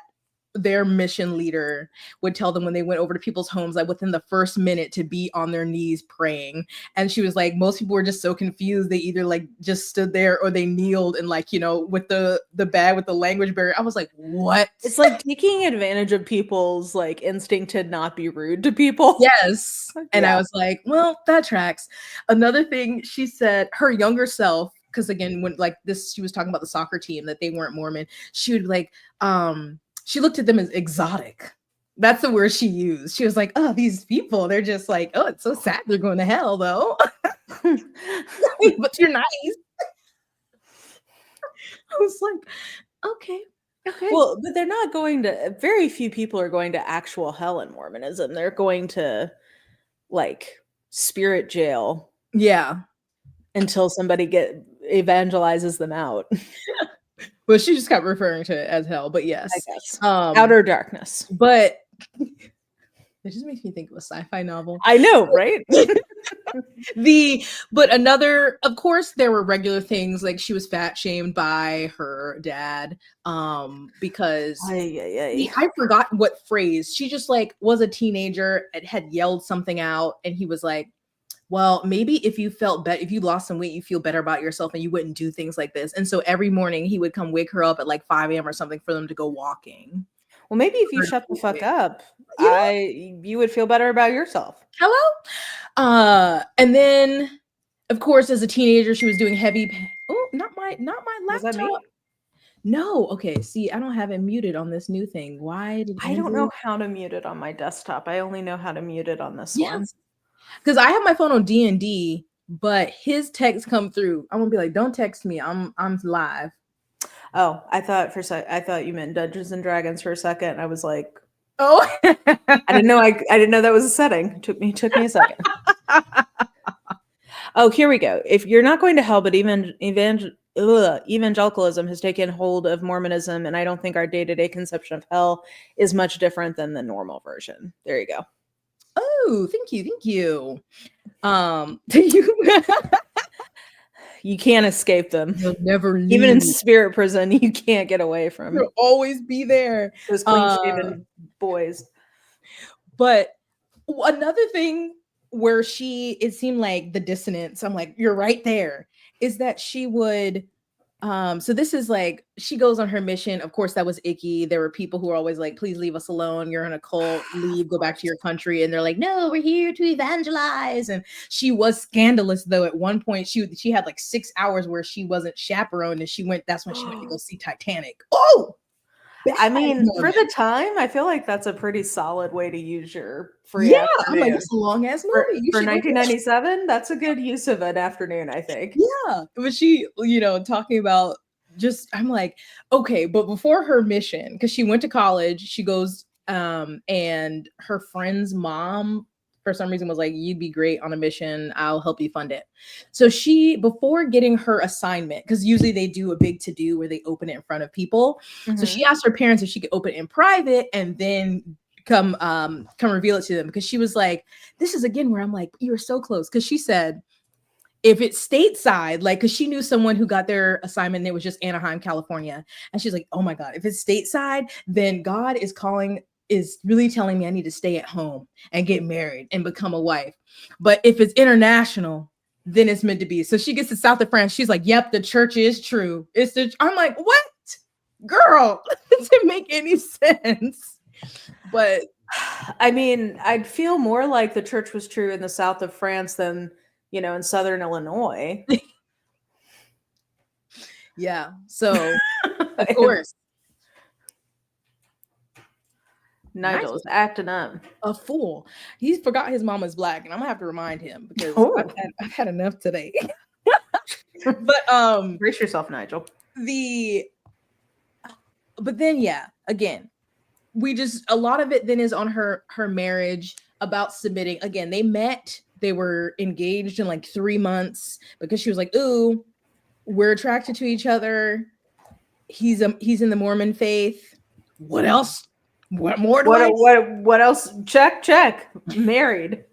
their mission leader would tell them when they went over to people's homes, like within the first minute to be on their knees praying. And she was like, most people were just so confused. They either like just stood there or they kneeled and like, with the bag with the language barrier. I was like, what? It's like taking advantage of people's like instinct to not be rude to people. Yes. And I Yeah. was like, well, that tracks. Another thing she said, her younger self, because again, when like this, she was talking about the soccer team that they weren't Mormon. She would like, she looked at them as exotic. That's the word she used. She was like, oh, these people, they're just like, oh, it's so sad they're going to hell though. But you're nice. I was like, okay. Well, but they're not going to, very few people are going to actual hell in Mormonism. They're going to like spirit jail. Yeah. Until somebody evangelizes them out. Well, she just kept referring to it as hell, but yes. I guess. Outer darkness. But it just makes me think of a sci-fi novel. I know, right? But another, of course, there were regular things like she was fat shamed by her dad, because I forgot what phrase. She just like was a teenager and had yelled something out, and he was like, well, maybe if you felt better, if you lost some weight, you feel better about yourself and you wouldn't do things like this. And so every morning he would come wake her up at like 5 a.m. or something for them to go walking. Well, maybe if you shut the fuck up, you would feel better about yourself. Hello? And then, of course, as a teenager, she was doing heavy. Oh, not my laptop. Was that me? No. Okay. See, I don't have it muted on this new thing. Why did I don't know how to mute it on my desktop. I only know how to mute it on this one. Because I have my phone on D&D, but his texts come through. I'm gonna be like, don't text me. I'm live. Oh, I thought you meant Dungeons and Dragons for a second. I was like, oh, I didn't know that was a setting. It took me a second. Oh, here we go. If you're not going to hell, but evangelicalism has taken hold of Mormonism, and I don't think our day-to-day conception of hell is much different than the normal version. There you go. Oh, thank you. You can't escape them. You'll never leave. Even in spirit prison, you can't get away from. You'll always be there. Those clean-shaven boys. But another thing where it seemed like the dissonance, I'm like, you're right there, is that she would so this is like, she goes on her mission. Of course, that was icky. There were people who were always like, please leave us alone. You're in a cult, leave, go back to your country. And they're like, no, we're here to evangelize. And she was scandalous though. At one point, she had like 6 hours where she wasn't chaperoned, and that's when she went to go see Titanic. Oh, I mean, for the time, I feel like that's a pretty solid way to use your free afternoon. I'm like, it's a long ass movie. For 1997, that's a good use of an afternoon, I think. Yeah. But she, talking about I'm like, okay, but before her mission, because she went to college, she goes, and her friend's mom, for some reason, was like, you'd be great on a mission. I'll help you fund it. So she, before getting her assignment, because usually they do a big to-do where they open it in front of people. Mm-hmm. So she asked her parents if she could open it in private and then come reveal it to them. Because she was like, this is again where I'm like, you were so close. Because she said, if it's stateside, like, because she knew someone who got their assignment and it was just Anaheim, California. And she's like, oh my God, if it's stateside, then God is really telling me I need to stay at home and get married and become a wife. But if it's international, then it's meant to be. So she gets to south of France. She's like, yep, the church is true. I'm like, what? Girl, that doesn't make any sense. But I mean, I'd feel more like the church was true in the south of France than, in southern Illinois. Yeah. So, of course. Nigel's acting up. A fool. He forgot his mama's black, and I'm gonna have to remind him because I've had enough today. But brace yourself, Nigel. But then again, a lot of it then is on her marriage, about submitting. Again, they met, they were engaged in like 3 months because she was like, ooh, we're attracted to each other. He's in the Mormon faith. What else What more do I what else? Check. Married.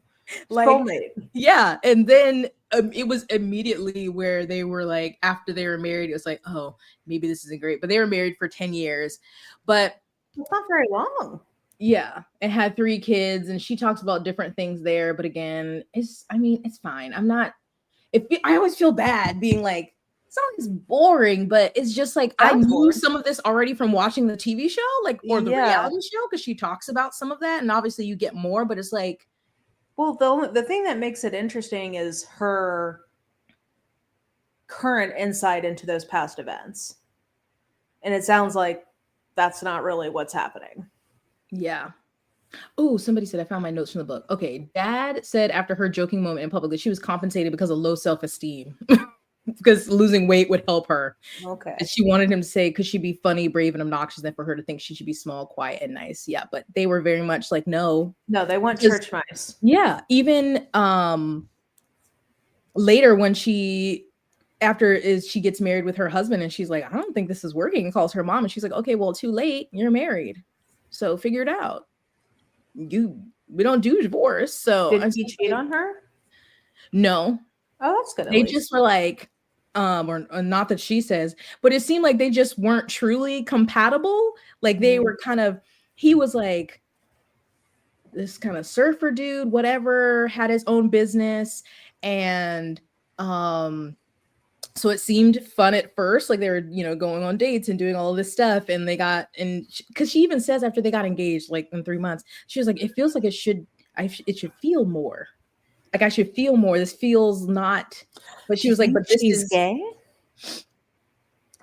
like? Soulmate. Yeah, and then it was immediately where they were like, after they were married, it was like, oh, maybe this isn't great. But they were married for 10 years. But It's not very long. yeah, and had 3 kids, and she talks about different things there. But again, it's fine. I always feel bad being like, it's not as boring, but it's just like I knew some of this already from watching the TV show, like, or the reality show, because she talks about some of that, and obviously you get more, but it's like, well, the thing that makes it interesting is her current insight into those past events. And it sounds like that's not really what's happening. yeah. Oh, somebody said I found my notes from the book. Okay, Dad said after her joking moment in public that she was compensated because of low self-esteem. Because losing weight would help her. Okay. And she wanted him to say, could she be funny, brave, and obnoxious, and for her to think she should be small, quiet, and nice. Yeah, but they were very much like, no. No, they want church mice. Yeah. Even later when she gets married with her husband, and she's like, I don't think this is working, and calls her mom, and she's like, okay, well, too late. You're married. So figure it out. We don't do divorce. So did he cheat on her? No. Oh, that's good. They just were like, or not that she says, but it seemed like they just weren't truly compatible. Like they were kind of, he was like this kind of surfer dude, whatever, had his own business. And so it seemed fun at first, like they were, going on dates and doing all of this stuff. And because she even says after they got engaged, like in 3 months, she was like, it feels like it should feel more. Like I should feel more. This feels not. But she was like, but this is gay?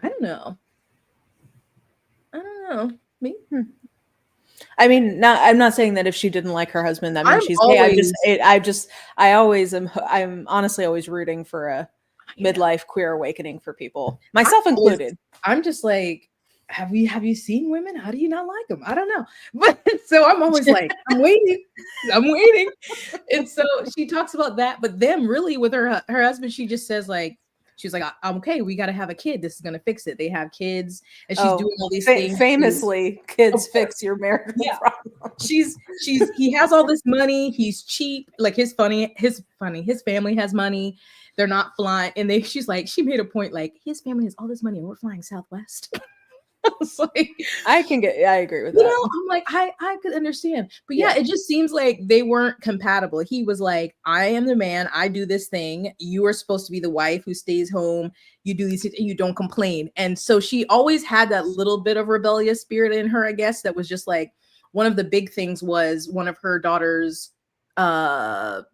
I don't know. Me? I mean, I'm not saying that if she didn't like her husband, that means she's gay. I'm honestly always rooting for a midlife queer awakening for people, myself included. I'm just like, have you seen women? How do you not like them? I don't know. But so I'm always like, I'm waiting. And so she talks about that, but them really with her husband, she just says like, she's like, I'm okay. We got to have a kid. This is going to fix it. They have kids and she's doing all these things. Famously, kids fix your marital problem. He has all this money. He's cheap. Like his family has money. They're not flying. And she's like, she made a point like his family has all this money and we're flying Southwest. I was like, I agree with that. I'm like, I could understand. But yeah, it just seems like they weren't compatible. He was like, I am the man. I do this thing. You are supposed to be the wife who stays home. You do these things and you don't complain. And so she always had that little bit of rebellious spirit in her, I guess, that was just like, one of the big things was one of her daughter's, what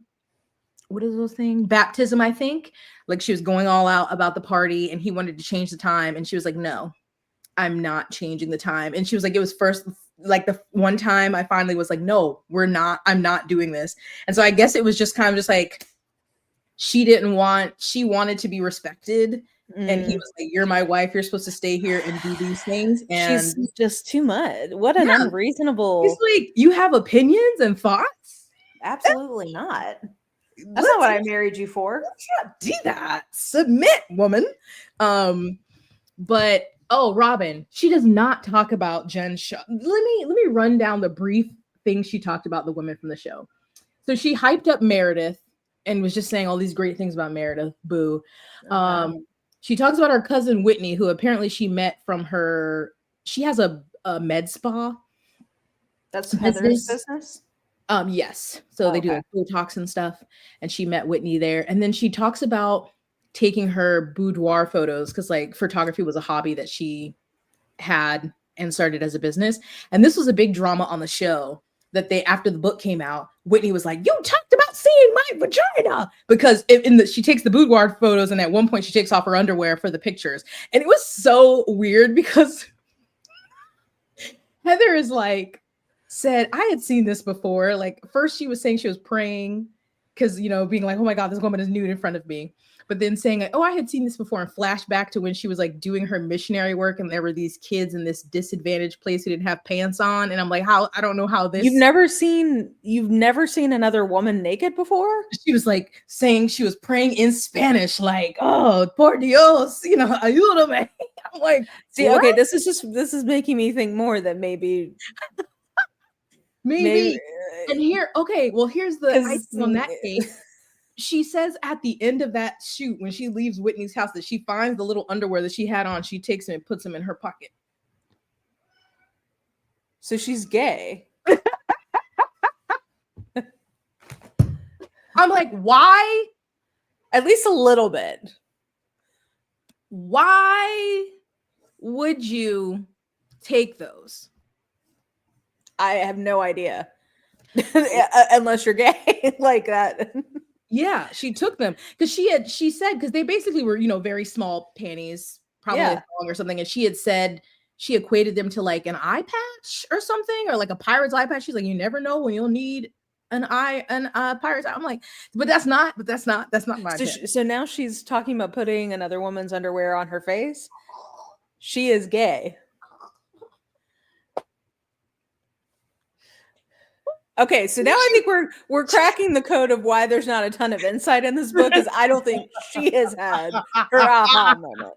is those things? Baptism, I think. Like she was going all out about the party and he wanted to change the time. And she was like, no, I'm not changing the time. And she was like, it was first, like the one time I finally was like, no, I'm not doing this. And so I guess it was just kind of just like, she wanted to be respected. And he was like, you're my wife. You're supposed to stay here and do these things. And she's just too much. What an unreasonable. It's like, you have opinions and thoughts? Absolutely not. That's not what I married you for. Let's not do that. Submit, woman. But Robin, she does not talk about Jen's show. Let me run down the brief things she talked about the women from the show. So she hyped up Meredith and was just saying all these great things about Meredith. Boo. She talks about her cousin Whitney, who apparently she met from her. She has a med spa. That's Heather's business. Yes. So they do like Botox and stuff. And she met Whitney there. And then she talks about taking her boudoir photos because like photography was a hobby that she had and started as a business. And this was a big drama on the show that after the book came out, Whitney was like, you talked about seeing my vagina because she takes the boudoir photos. And at one point she takes off her underwear for the pictures. And it was so weird because Heather is like, said, I had seen this before. Like first she was saying she was praying because, being like, oh my God, this woman is nude in front of me. But then saying like, oh, I had seen this before and flashback to when she was like doing her missionary work and there were these kids in this disadvantaged place who didn't have pants on. And I'm like, I don't know how this. You've never seen another woman naked before? She was like saying she was praying in Spanish, like, oh, por Dios, ayúdame. I'm like, see, what? Okay, this is making me think more that maybe Maybe. And here, okay, well, here's the icing on that cake. She says at the end of that shoot, when she leaves Whitney's house, that she finds the little underwear that she had on. She takes them and puts them in her pocket. So she's gay. I'm like, why? At least a little bit. Why would you take those? I have no idea. Unless you're gay like that. Yeah, she took them because she said, because they basically were, very small panties, probably long or something. And she had said she equated them to like an eye patch or something, or like a pirate's eye patch. She's like, you never know when you'll need an pirate's eye. I'm like, but that's not my so now she's talking about putting another woman's underwear on her face. She is gay. Okay, so now I think we're cracking the code of why there's not a ton of insight in this book, because I don't think she has had her aha moment.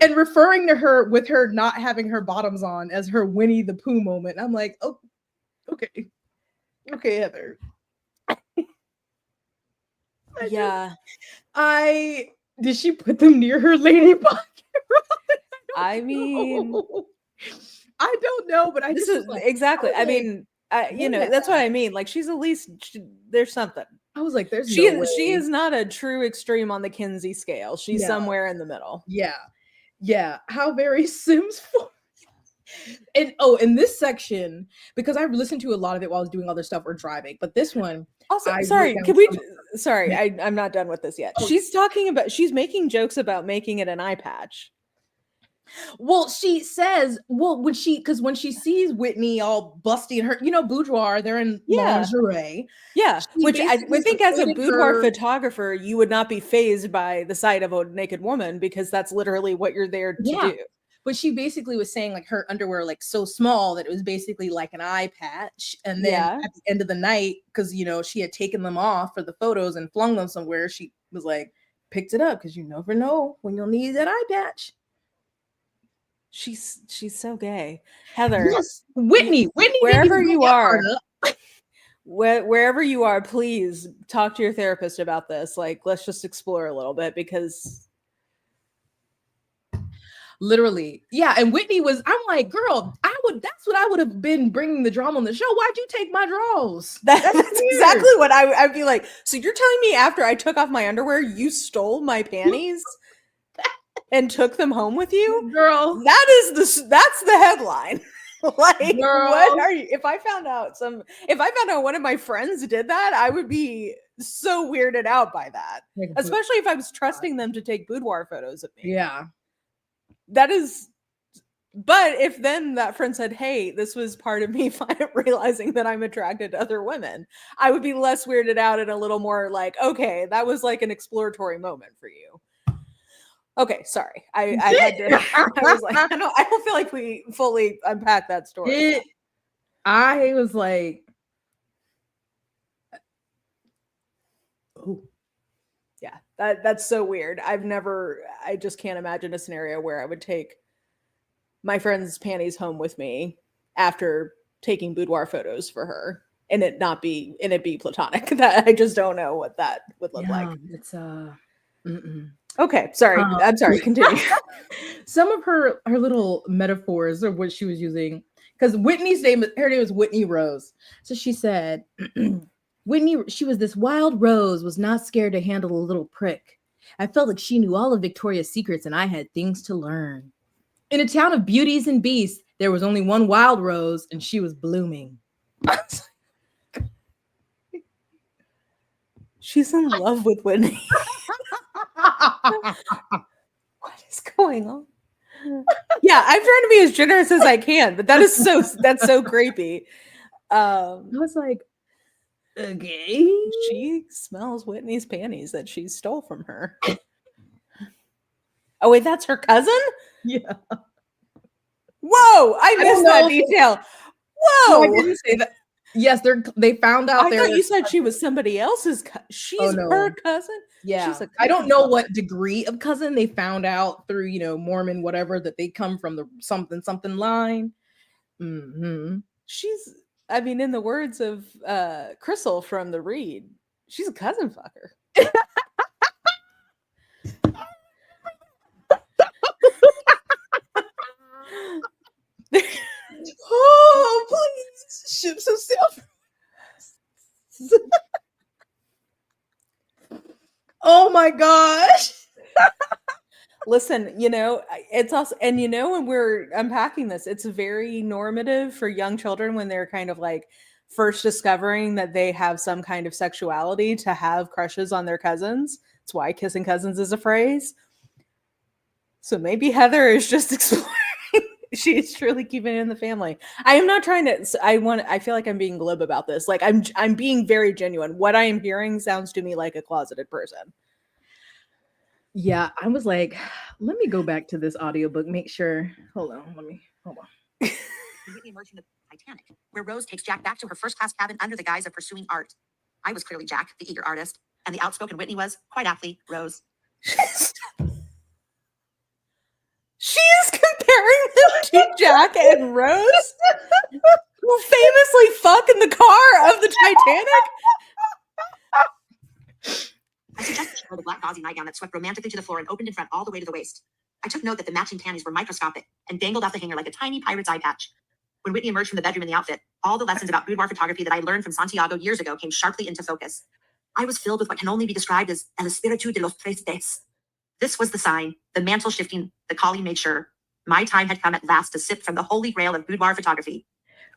And referring to her with her not having her bottoms on as her Winnie the Pooh moment. I'm like, oh, okay, Heather. Yeah. Did she put them near her ladybug? I mean, I don't know, but this is like, exactly. I mean, that's what I mean. Like, she's at least there's something. I was like, she is not a true extreme on the Kinsey scale. She's somewhere in the middle. Yeah. How very Sims 4. And in this section, because I've listened to a lot of it while I was doing other stuff or driving, but this one also, I'm not done with this yet. She's making jokes about making it an eye patch. Well, she says, when she sees Whitney all busty in her, boudoir, they're in lingerie. Yeah, which I think as a boudoir photographer, you would not be fazed by the sight of a naked woman, because that's literally what you're there to do. But she basically was saying like her underwear like so small that it was basically like an eye patch. And then at the end of the night, because she had taken them off for the photos and flung them somewhere, she was like, picked it up because you never know when you'll need that eye patch. She's so gay. Heather. Yes, Whitney, wherever you are, wherever you are, please talk to your therapist about this. Like, let's just explore a little bit, because literally, yeah. And Whitney I'm like, girl, that's what I would have been bringing the drama on the show. Why'd you take my drawers? That's exactly what I'd be like. So you're telling me after I took off my underwear, you stole my panties and took them home with you? Girl, that's the headline. Like, girl, what are you? If I found out one of my friends did that, I would be so weirded out by that. Especially if I was trusting them to take boudoir photos of me. Yeah. But if then that friend said, hey, this was part of me realizing that I'm attracted to other women, I would be less weirded out and a little more like, okay, that was like an exploratory moment for you. Okay, sorry. I had to. I was like, I don't feel like we fully unpacked that story. I was like, oh, yeah, that's so weird. I just can't imagine a scenario where I would take my friend's panties home with me after taking boudoir photos for her and it be platonic. That I just don't know what that would look like. It's okay, sorry. I'm sorry. Continue. Some of her little metaphors of what she was using, because Whitney's name is Whitney Rose. So she said, Whitney, she was this wild rose, was not scared to handle a little prick. I felt like she knew all of Victoria's secrets and I had things to learn. In a town of beauties and beasts, there was only one wild rose and she was blooming. She's in love with Whitney. What is going on? Yeah, I'm trying to be as generous as I can, but that's so creepy. I was like, okay. She smells Whitney's panties that she stole from her. Oh wait, that's her cousin? Yeah. Whoa, I missed that detail. Whoa, no, I didn't say that. Yes, they found out. I thought you said she was somebody else's. She's her cousin. Yeah, she's I don't know what degree of cousin they found out through, Mormon, whatever, that they come from the something line. Mm-hmm. She's I mean, in the words of Crystal from The Read, she's a cousin fucker. Oh, please. Ships of self. Oh my gosh. Listen, it's also, and when we're unpacking this, it's very normative for young children when they're kind of like first discovering that they have some kind of sexuality to have crushes on their cousins. That's why kissing cousins is a phrase. So maybe Heather is just exploring. She's truly keeping it in the family. I am not trying to. I feel like I'm being glib about this. Like I'm being very genuine. What I am hearing sounds to me like a closeted person. Yeah, I was like, let me go back to this audiobook, make sure. Hold on. Whitney emerged from the Titanic, where Rose takes Jack back to her first-class cabin under the guise of pursuing art. I was clearly Jack, the eager artist, and the outspoken Whitney was, quite aptly, Rose. She is comparing them to Jack and Rose, who famously fuck in the car of the Titanic. I suggested she wear the black gauzy nightgown that swept romantically to the floor and opened in front all the way to the waist. I took note that the matching panties were microscopic and dangled off the hanger like a tiny pirate's eye patch. When Whitney emerged from the bedroom in the outfit, all the lessons about boudoir photography that I learned from Santiago years ago came sharply into focus. I was filled with what can only be described as el espíritu de los tres des. This was the sign, the mantle shifting, the collie made sure. My time had come at last to sip from the holy grail of boudoir photography.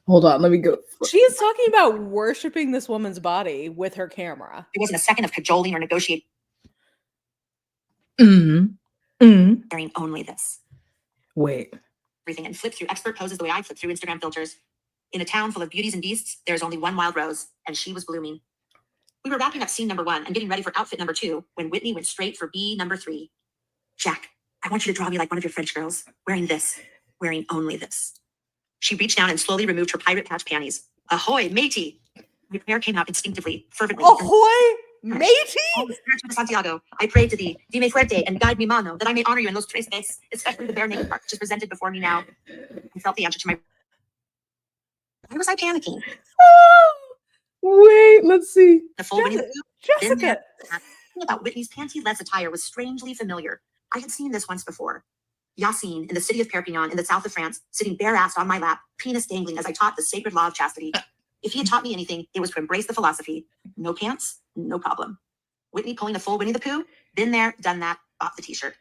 Hold on, let me go. She is talking about worshiping this woman's body with her camera. There wasn't a second of cajoling or negotiating. Wearing only this. Wait. Everything and flip through expert poses the way I flip through Instagram filters. In a town full of beauties and beasts, there is only one wild rose, and she was blooming. We were wrapping up scene number 1 and getting ready for outfit number 2 when Whitney went straight for B number 3. Jack, I want you to draw me like one of your French girls, wearing this, wearing only this. She reached down and slowly removed her pirate patch panties. Ahoy, matey! My prayer came out instinctively, fervently. Ahoy, matey! Oh, Santiago, I pray to thee, dime fuerte and guide mi mano, that I may honor you in those tres des, especially the bare naked part, which is presented before me now. I felt the answer to my... Why was I panicking? Wait, let's see. The full Winnie the Pooh. Jessica. Something about Whitney's panty-less attire was strangely familiar. I had seen this once before. Yassine, in the city of Perpignan, in the south of France, sitting bare-assed on my lap, penis dangling as I taught the sacred law of chastity. If he had taught me anything, it was to embrace the philosophy. No pants, no problem. Whitney pulling a full Winnie the Pooh. Been there, done that, bought the t-shirt.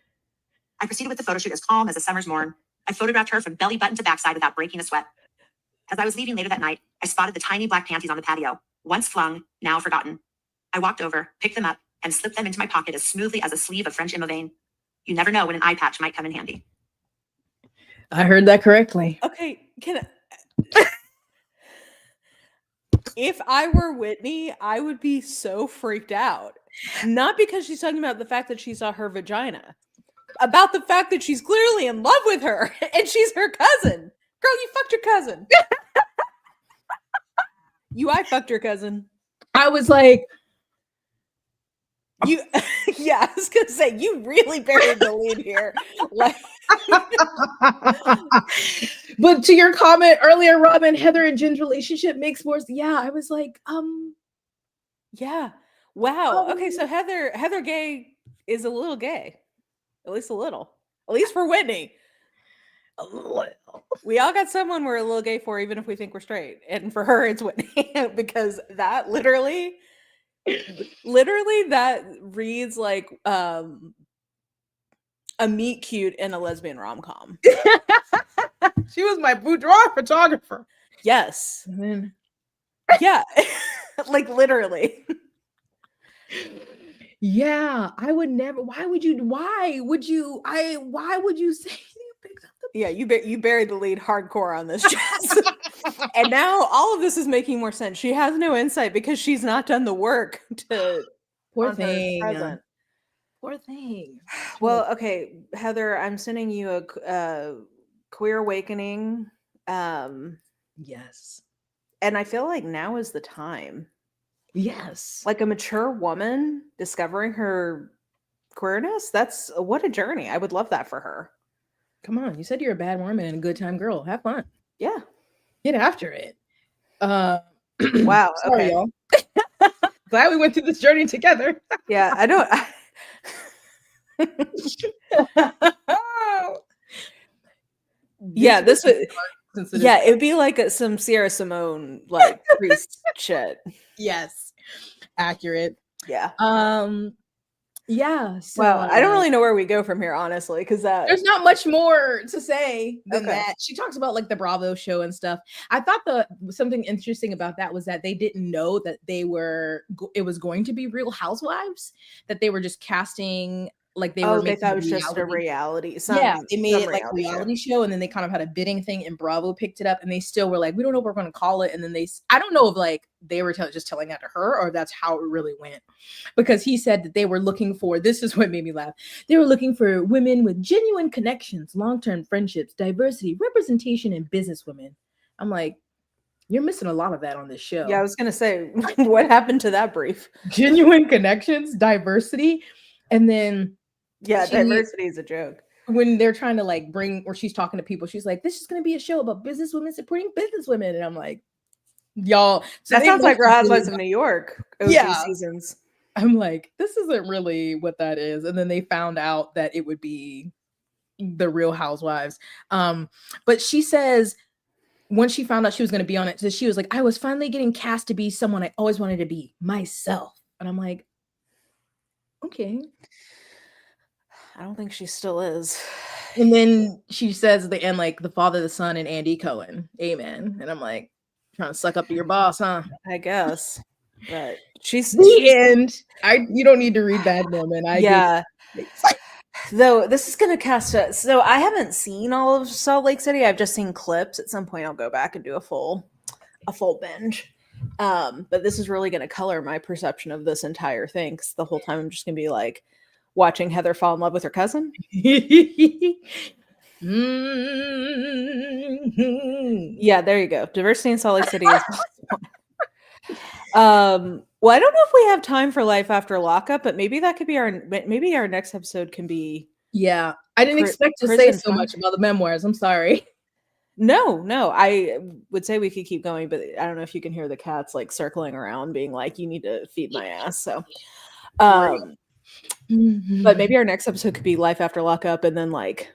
I proceeded with the photo shoot as calm as a summer's morn. I photographed her from belly button to backside without breaking a sweat. As I was leaving later that night, I spotted the tiny black panties on the patio, once flung, now forgotten. I walked over, picked them up, and slipped them into my pocket as smoothly as a sleeve of French Imovain. You never know when an eye patch might come in handy. I heard that correctly. Okay, if I were Whitney, I would be so freaked out. Not because she's talking about the fact that she saw her vagina, about the fact that she's clearly in love with her and she's her cousin. Girl, you fucked your cousin. I fucked your cousin. I was like, yeah, I was gonna say you really buried the lead here. Like, but to your comment earlier, Robin, Heather and Jen's relationship makes more. Yeah, I was like, yeah, wow. Okay, so Heather Gay is a little gay, at least a little, at least for Whitney. A little. We all got someone we're a little gay for, even if we think we're straight, and for her, it's Whitney because that literally that reads like a meet cute in a lesbian rom-com. She was my boudoir photographer. Yes. Yeah. Like literally. Yeah, I would never. Why would you say you picked up the... Yeah, you buried the lead hardcore on this, Jess. And now all of this is making more sense. She has no insight because she's not done the work to Poor thing. Present. Poor thing. Well, okay, Heather, I'm sending you a queer awakening. Yes. And I feel like now is the time. Yes. Like a mature woman discovering her queerness. That's what a journey. I would love that for her. Come on. You said you're a bad Mormon and a good time girl. Have fun. Yeah. Get after it. Wow. Sorry, Okay. y'all. Glad we went through this journey together. Yeah, I don't. Yeah, this would. Yeah, it'd be like some Sierra Simone like priest shit. Yes, accurate. Yeah. Yeah. So, Wow, I don't really know where we go from here, honestly, because there's not much more to say than Okay. that. She talks about like the Bravo show and stuff. I thought something interesting about that was that they didn't know that it was going to be Real Housewives, that they were just casting like they were they making thought it was just a reality. Yeah, they made it like a reality show. reality show, and then they kind of had a bidding thing, and Bravo picked it up, and they still were like, we don't know what we're going to call it. And then I don't know if like they were just telling that to her, or that's how it really went, because he said that they were looking for, this is what made me laugh, they were looking for women with genuine connections, long-term friendships, diversity, representation, and businesswomen. I'm like, you're missing a lot of that on this show. Yeah, I was gonna say, what happened to that brief? Genuine connections, diversity, and then yeah, diversity is a joke. When they're trying to like bring, or she's talking to people, she's like, this is going to be a show about businesswomen supporting businesswomen. And I'm like, y'all. So that sounds like Real Housewives of New York. OG seasons. I'm like, this isn't really what that is. And then they found out that it would be the Real Housewives. But she says, once she found out she was going to be on it, so she was like, I was finally getting cast to be someone I always wanted to be, myself. And I'm like, okay. I don't think she still is. And then she says at the end, like, the Father, the Son, and Andy Cohen. Amen. And I'm like, trying to suck up to your boss, huh? I guess. But she's end. You don't need to read Bad Mormon. Though this is gonna cast a, so I haven't seen all of Salt Lake City. I've just seen clips. At some point I'll go back and do a full binge. But this is really gonna color my perception of this entire thing, because the whole time I'm just gonna be like watching Heather fall in love with her cousin. Yeah, there you go. Diversity in Salt Lake City is well, I don't know if we have time for Life After Lockup, but maybe that could be our next episode can be. Yeah, I didn't expect to say so much about the memoirs. I'm sorry. No, I would say we could keep going, but I don't know if you can hear the cats like circling around being like, you need to feed my ass. So but maybe our next episode could be Life After Lockup, and then like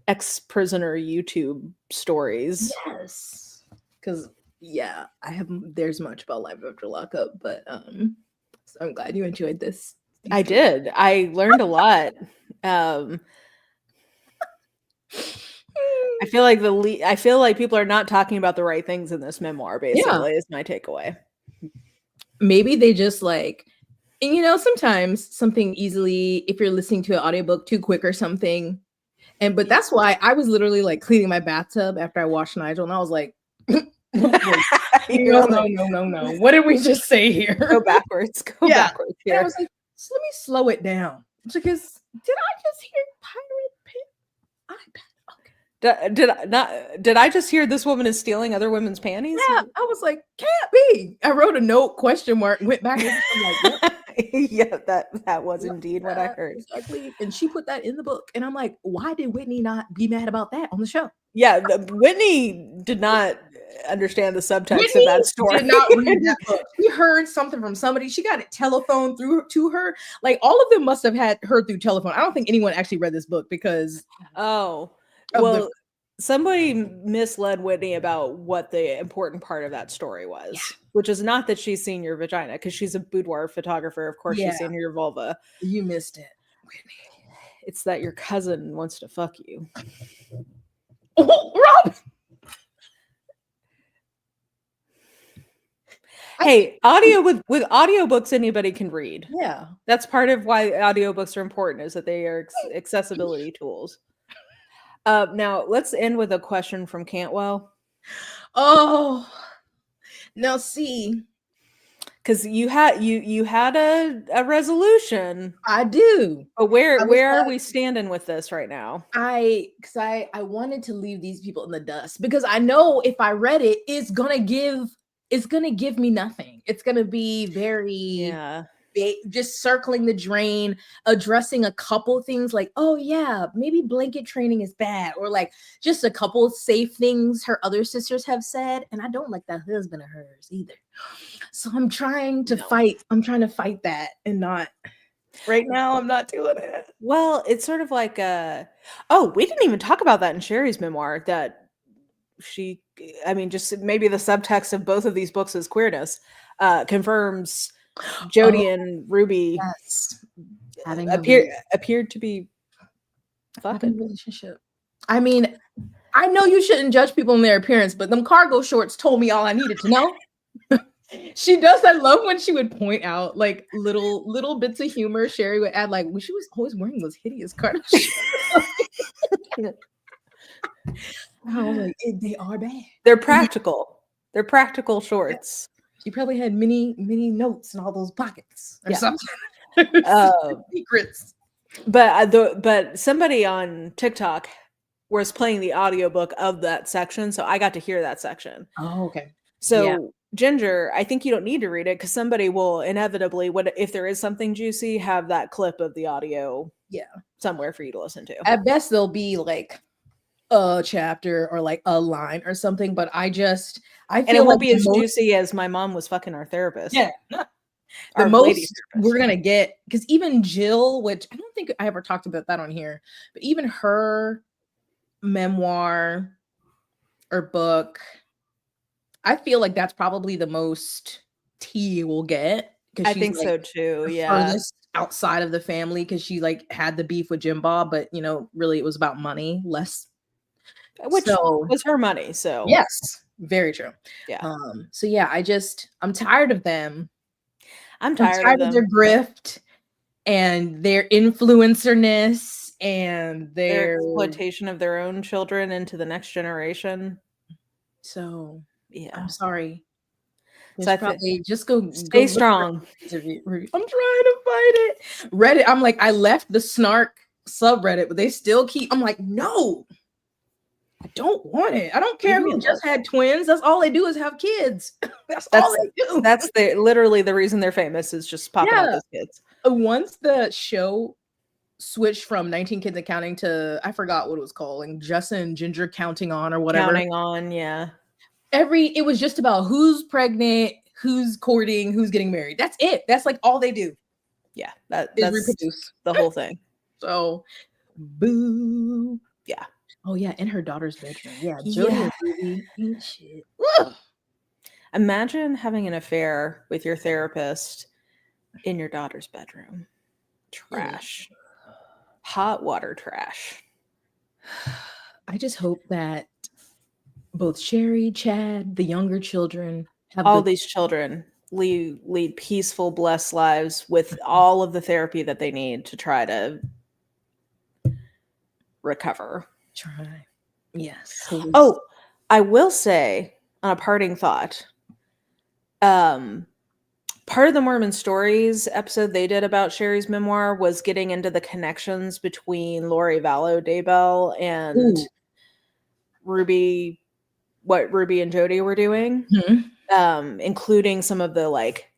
ex-prisoner YouTube stories. Yes, because there's much about Life After Lockup, but so I'm glad you enjoyed this. I did. I learned a lot. I feel like people are not talking about the right things in this memoir, basically, is my takeaway. Maybe they just like, and sometimes something easily, if you're listening to an audiobook too quick or something, but that's why I was literally like cleaning my bathtub after I washed Nigel, and I was like, no. What did we just say here? Go backwards. Backwards here. And I was like, let me slow it down, because did I just hear pirate iPad? Did I just hear this woman is stealing other women's panties? Yeah, I was like, can't be. I wrote a note, question mark, went back. And I'm like, yep. Yeah, that was indeed what I heard. Exactly. And she put that in the book. And I'm like, why did Whitney not be mad about that on the show? Yeah, Whitney did not understand the subtext of that story. Did not read that book. She heard something from somebody. She got it telephoned through to her. Like, all of them must have had heard through telephone. I don't think anyone actually read this book because somebody misled Whitney about what the important part of that story was, which is not that she's seen your vagina, because she's a boudoir photographer. Of course, she's seen your vulva. You missed it, Whitney. It's that your cousin wants to fuck you. Oh, Rob! Hey, audio with audiobooks anybody can read. Yeah. That's part of why audiobooks are important, is that they are accessibility tools. Now let's end with a question from Cantwell. Oh, now see, because you had a resolution. I do. But where are we standing with this right now? I wanted to leave these people in the dust, because I know if I read it, it's gonna give me nothing. It's gonna be very just circling the drain, addressing a couple things like, oh yeah, maybe blanket training is bad, or like just a couple safe things her other sisters have said. And I don't like that husband of hers either. So I'm trying to fight that and not right now. I'm not doing it. Well, it's sort of like we didn't even talk about that in Sheri's memoir, that just maybe the subtext of both of these books is queerness, confirms Jody and Ruby appeared to be fucking relationship. I mean, I know you shouldn't judge people in their appearance, but them cargo shorts told me all I needed to know. She does. I love when she would point out like little bits of humor. Sheri would add like, well, she was always wearing those hideous cargo shorts. I was like, they are bad. They're practical. They're practical shorts. She probably had many notes in all those pockets or something. Secrets. But somebody on TikTok was playing the audiobook of that section, so I got to hear that section. Oh, okay. So Ginger, I think you don't need to read it because somebody will inevitably, if there is something juicy, have that clip of the audio somewhere for you to listen to. At best, there'll be like a chapter or like a line or something, but I feel and it won't be as juicy as my mom was fucking our therapist. Yeah. The most we're gonna get, because even Jill, which I don't think I ever talked about that on here, but even her memoir or book, I feel like that's probably the most tea we'll get. I think so too. Yeah. Outside of the family, because she like had the beef with Jim Bob, but really it was about money, less. Which was her money. So yes, very true. Yeah. So yeah, I'm tired of them. I'm tired of their grift and their influencerness and their exploitation of their own children into the next generation. So yeah, I'm sorry. So just stay strong. I'm trying to fight it. Reddit. I'm like, I left the snark subreddit, but they still keep. I'm like, no, I don't want it. I don't care if you just had twins. That's all they do is have kids. That's all they do. That's literally the reason they're famous, is just popping out those kids. Once the show switched from 19 Kids and Counting to, I forgot what it was called, and Jess and Ginger Counting On or whatever. Counting On, yeah. It was just about who's pregnant, who's courting, who's getting married. That's it. That's like all they do. Yeah, that's reproduce the whole thing. So, boo. Yeah. Oh yeah, in her daughter's bedroom. Yeah, Jody and Ruby ain't shit. Ugh. Imagine having an affair with your therapist in your daughter's bedroom. Trash. Hot water trash. I just hope that both Sheri, Chad, the younger children, have these children lead peaceful, blessed lives with all of the therapy that they need to try to recover. Try. Yes. Oh, I will say on a parting thought, part of the Mormon Stories episode they did about Sheri's memoir was getting into the connections between Lori Vallow Daybell and Ruby, what Ruby and Jody were doing, including some of the like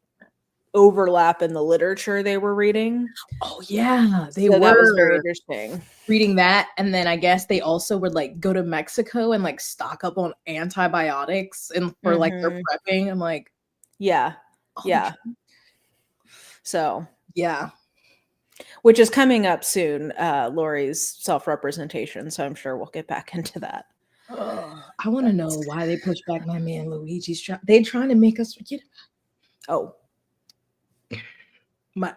overlap in the literature they were reading. Oh yeah, that was very interesting. Reading that, and then I guess they also would like go to Mexico and like stock up on antibiotics and for like their prepping. I'm like, yeah. So yeah, which is coming up soon. Lori's self-representation, so I'm sure we'll get back into that. I want to know why they pushed back my man Luigi's. They're trying to make us forget. Oh, my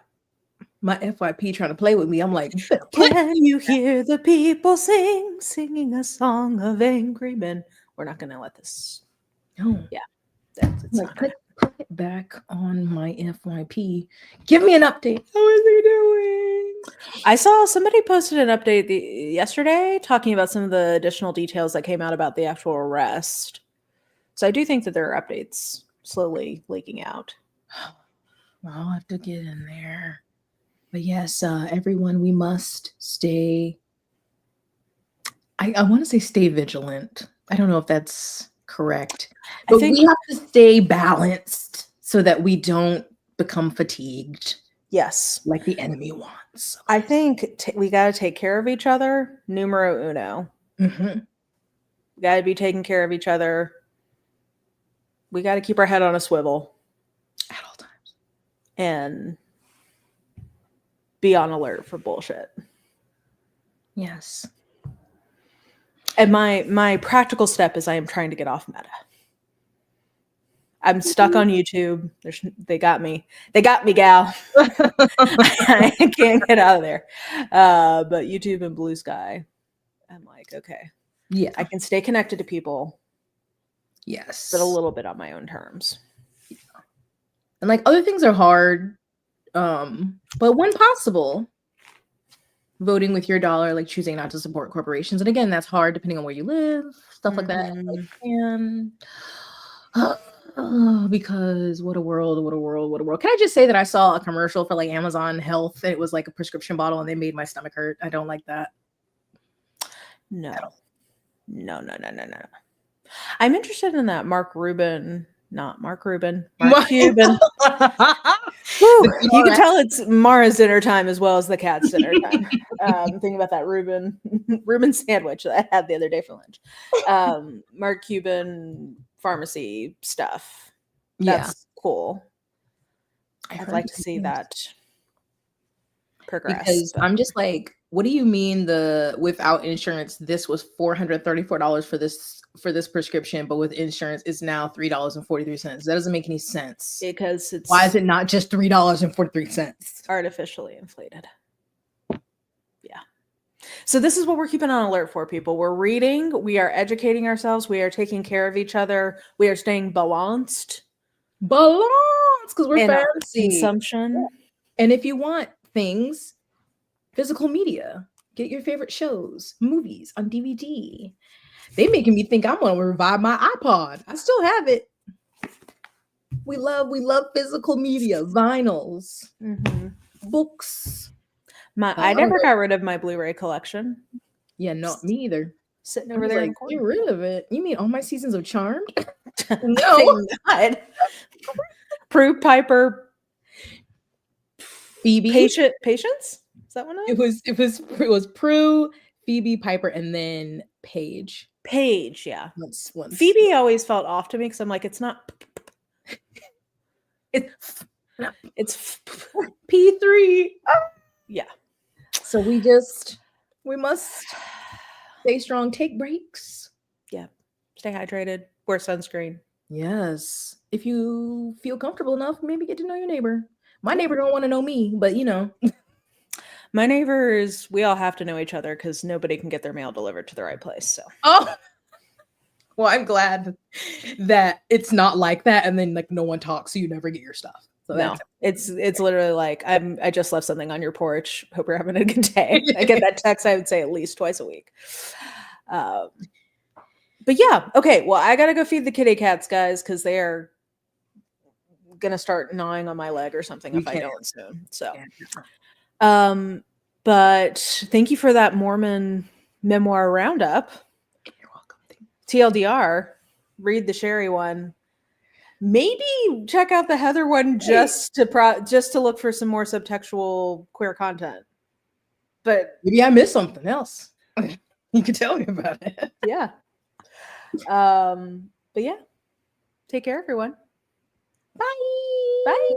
FYP trying to play with me. I'm like, can you hear the people singing a song of angry men? We're not going to let this. No. Yeah. It's like, put it back on my FYP. Give me an update. How is he doing? I saw somebody posted an update yesterday talking about some of the additional details that came out about the actual arrest. So I do think that there are updates slowly leaking out. Well, I'll have to get in there. But yes, everyone, we must stay. I want to say stay vigilant. I don't know if that's correct. But we have to stay balanced so that we don't become fatigued. Yes. like the enemy wants. I think we got to take care of each other. Numero uno. Mm-hmm. We got to be taking care of each other. We got to keep our head on a swivel At all times. and be on alert for bullshit. Yes. And my practical step is I am trying to get off Meta. I'm stuck on YouTube. They got me. They got me, gal. I can't get out of there. But YouTube and Blue Sky, I'm like, okay. Yeah. I can stay connected to people, Yes. but a little bit on my own terms. And like other things are hard. But when possible, voting with your dollar, like choosing not to support corporations. And again, that's hard depending on where you live, stuff like that. Like, because what a world, what a world, what a world. Can I just say that I saw a commercial for like Amazon Health and it was like a prescription bottle and they made my stomach hurt. I don't like that. No. I'm interested in that Mark Cuban. Woo, you can tell it's Mara's dinner time as well as the cat's dinner time. Thinking about that Reuben sandwich that I had the other day for lunch. Mark Cuban pharmacy stuff. That's cool. I'd like to see that progress. Because I'm just like, what do you mean the without insurance? This was $434 for this prescription, but with insurance is now $3.43. That doesn't make any sense. Because it's why is it not just $3.43? Artificially inflated. Yeah. So this is what we're keeping on alert for, people. We're reading, we are educating ourselves, we are taking care of each other, we are staying balanced. Because we're fancy. Consumption. And if you want things, physical media, get your favorite shows, movies on DVD. They making me think I'm gonna revive my iPod. I still have it. We love physical media, vinyls, books. I never got rid of my Blu-ray collection. Yeah, not me either. Sitting over there, like, get rid of it. You mean all my seasons of Charmed? No, Prue, Piper, Phoebe, Patience. Is that one? It was Prue, Phoebe, Piper, and then Paige. Yeah. Once. Phoebe always felt off to me because I'm like, it's not. It's P3. Yeah. So we must stay strong, take breaks. Yeah. Stay hydrated. Wear sunscreen. Yes. If you feel comfortable enough, maybe get to know your neighbor. My neighbor don't want to know me, but you know. My neighbors, we all have to know each other because nobody can get their mail delivered to the right place. So. Oh. Well, I'm glad that it's not like that, and then like no one talks, so you never get your stuff. So no, it's literally like I just left something on your porch. Hope you're having a good day. I get that text, I would say at least twice a week. But yeah, okay. Well, I gotta go feed the kitty cats, guys, because they are gonna start gnawing on my leg or something if I don't soon. So, but thank you for that Mormon memoir roundup. You're welcome. TLDR, read the Sheri one. Maybe check out the Heather one just to look for some more subtextual queer content. But maybe I missed something else. You can tell me about it. Yeah. But yeah. Take care, everyone. Bye. Bye.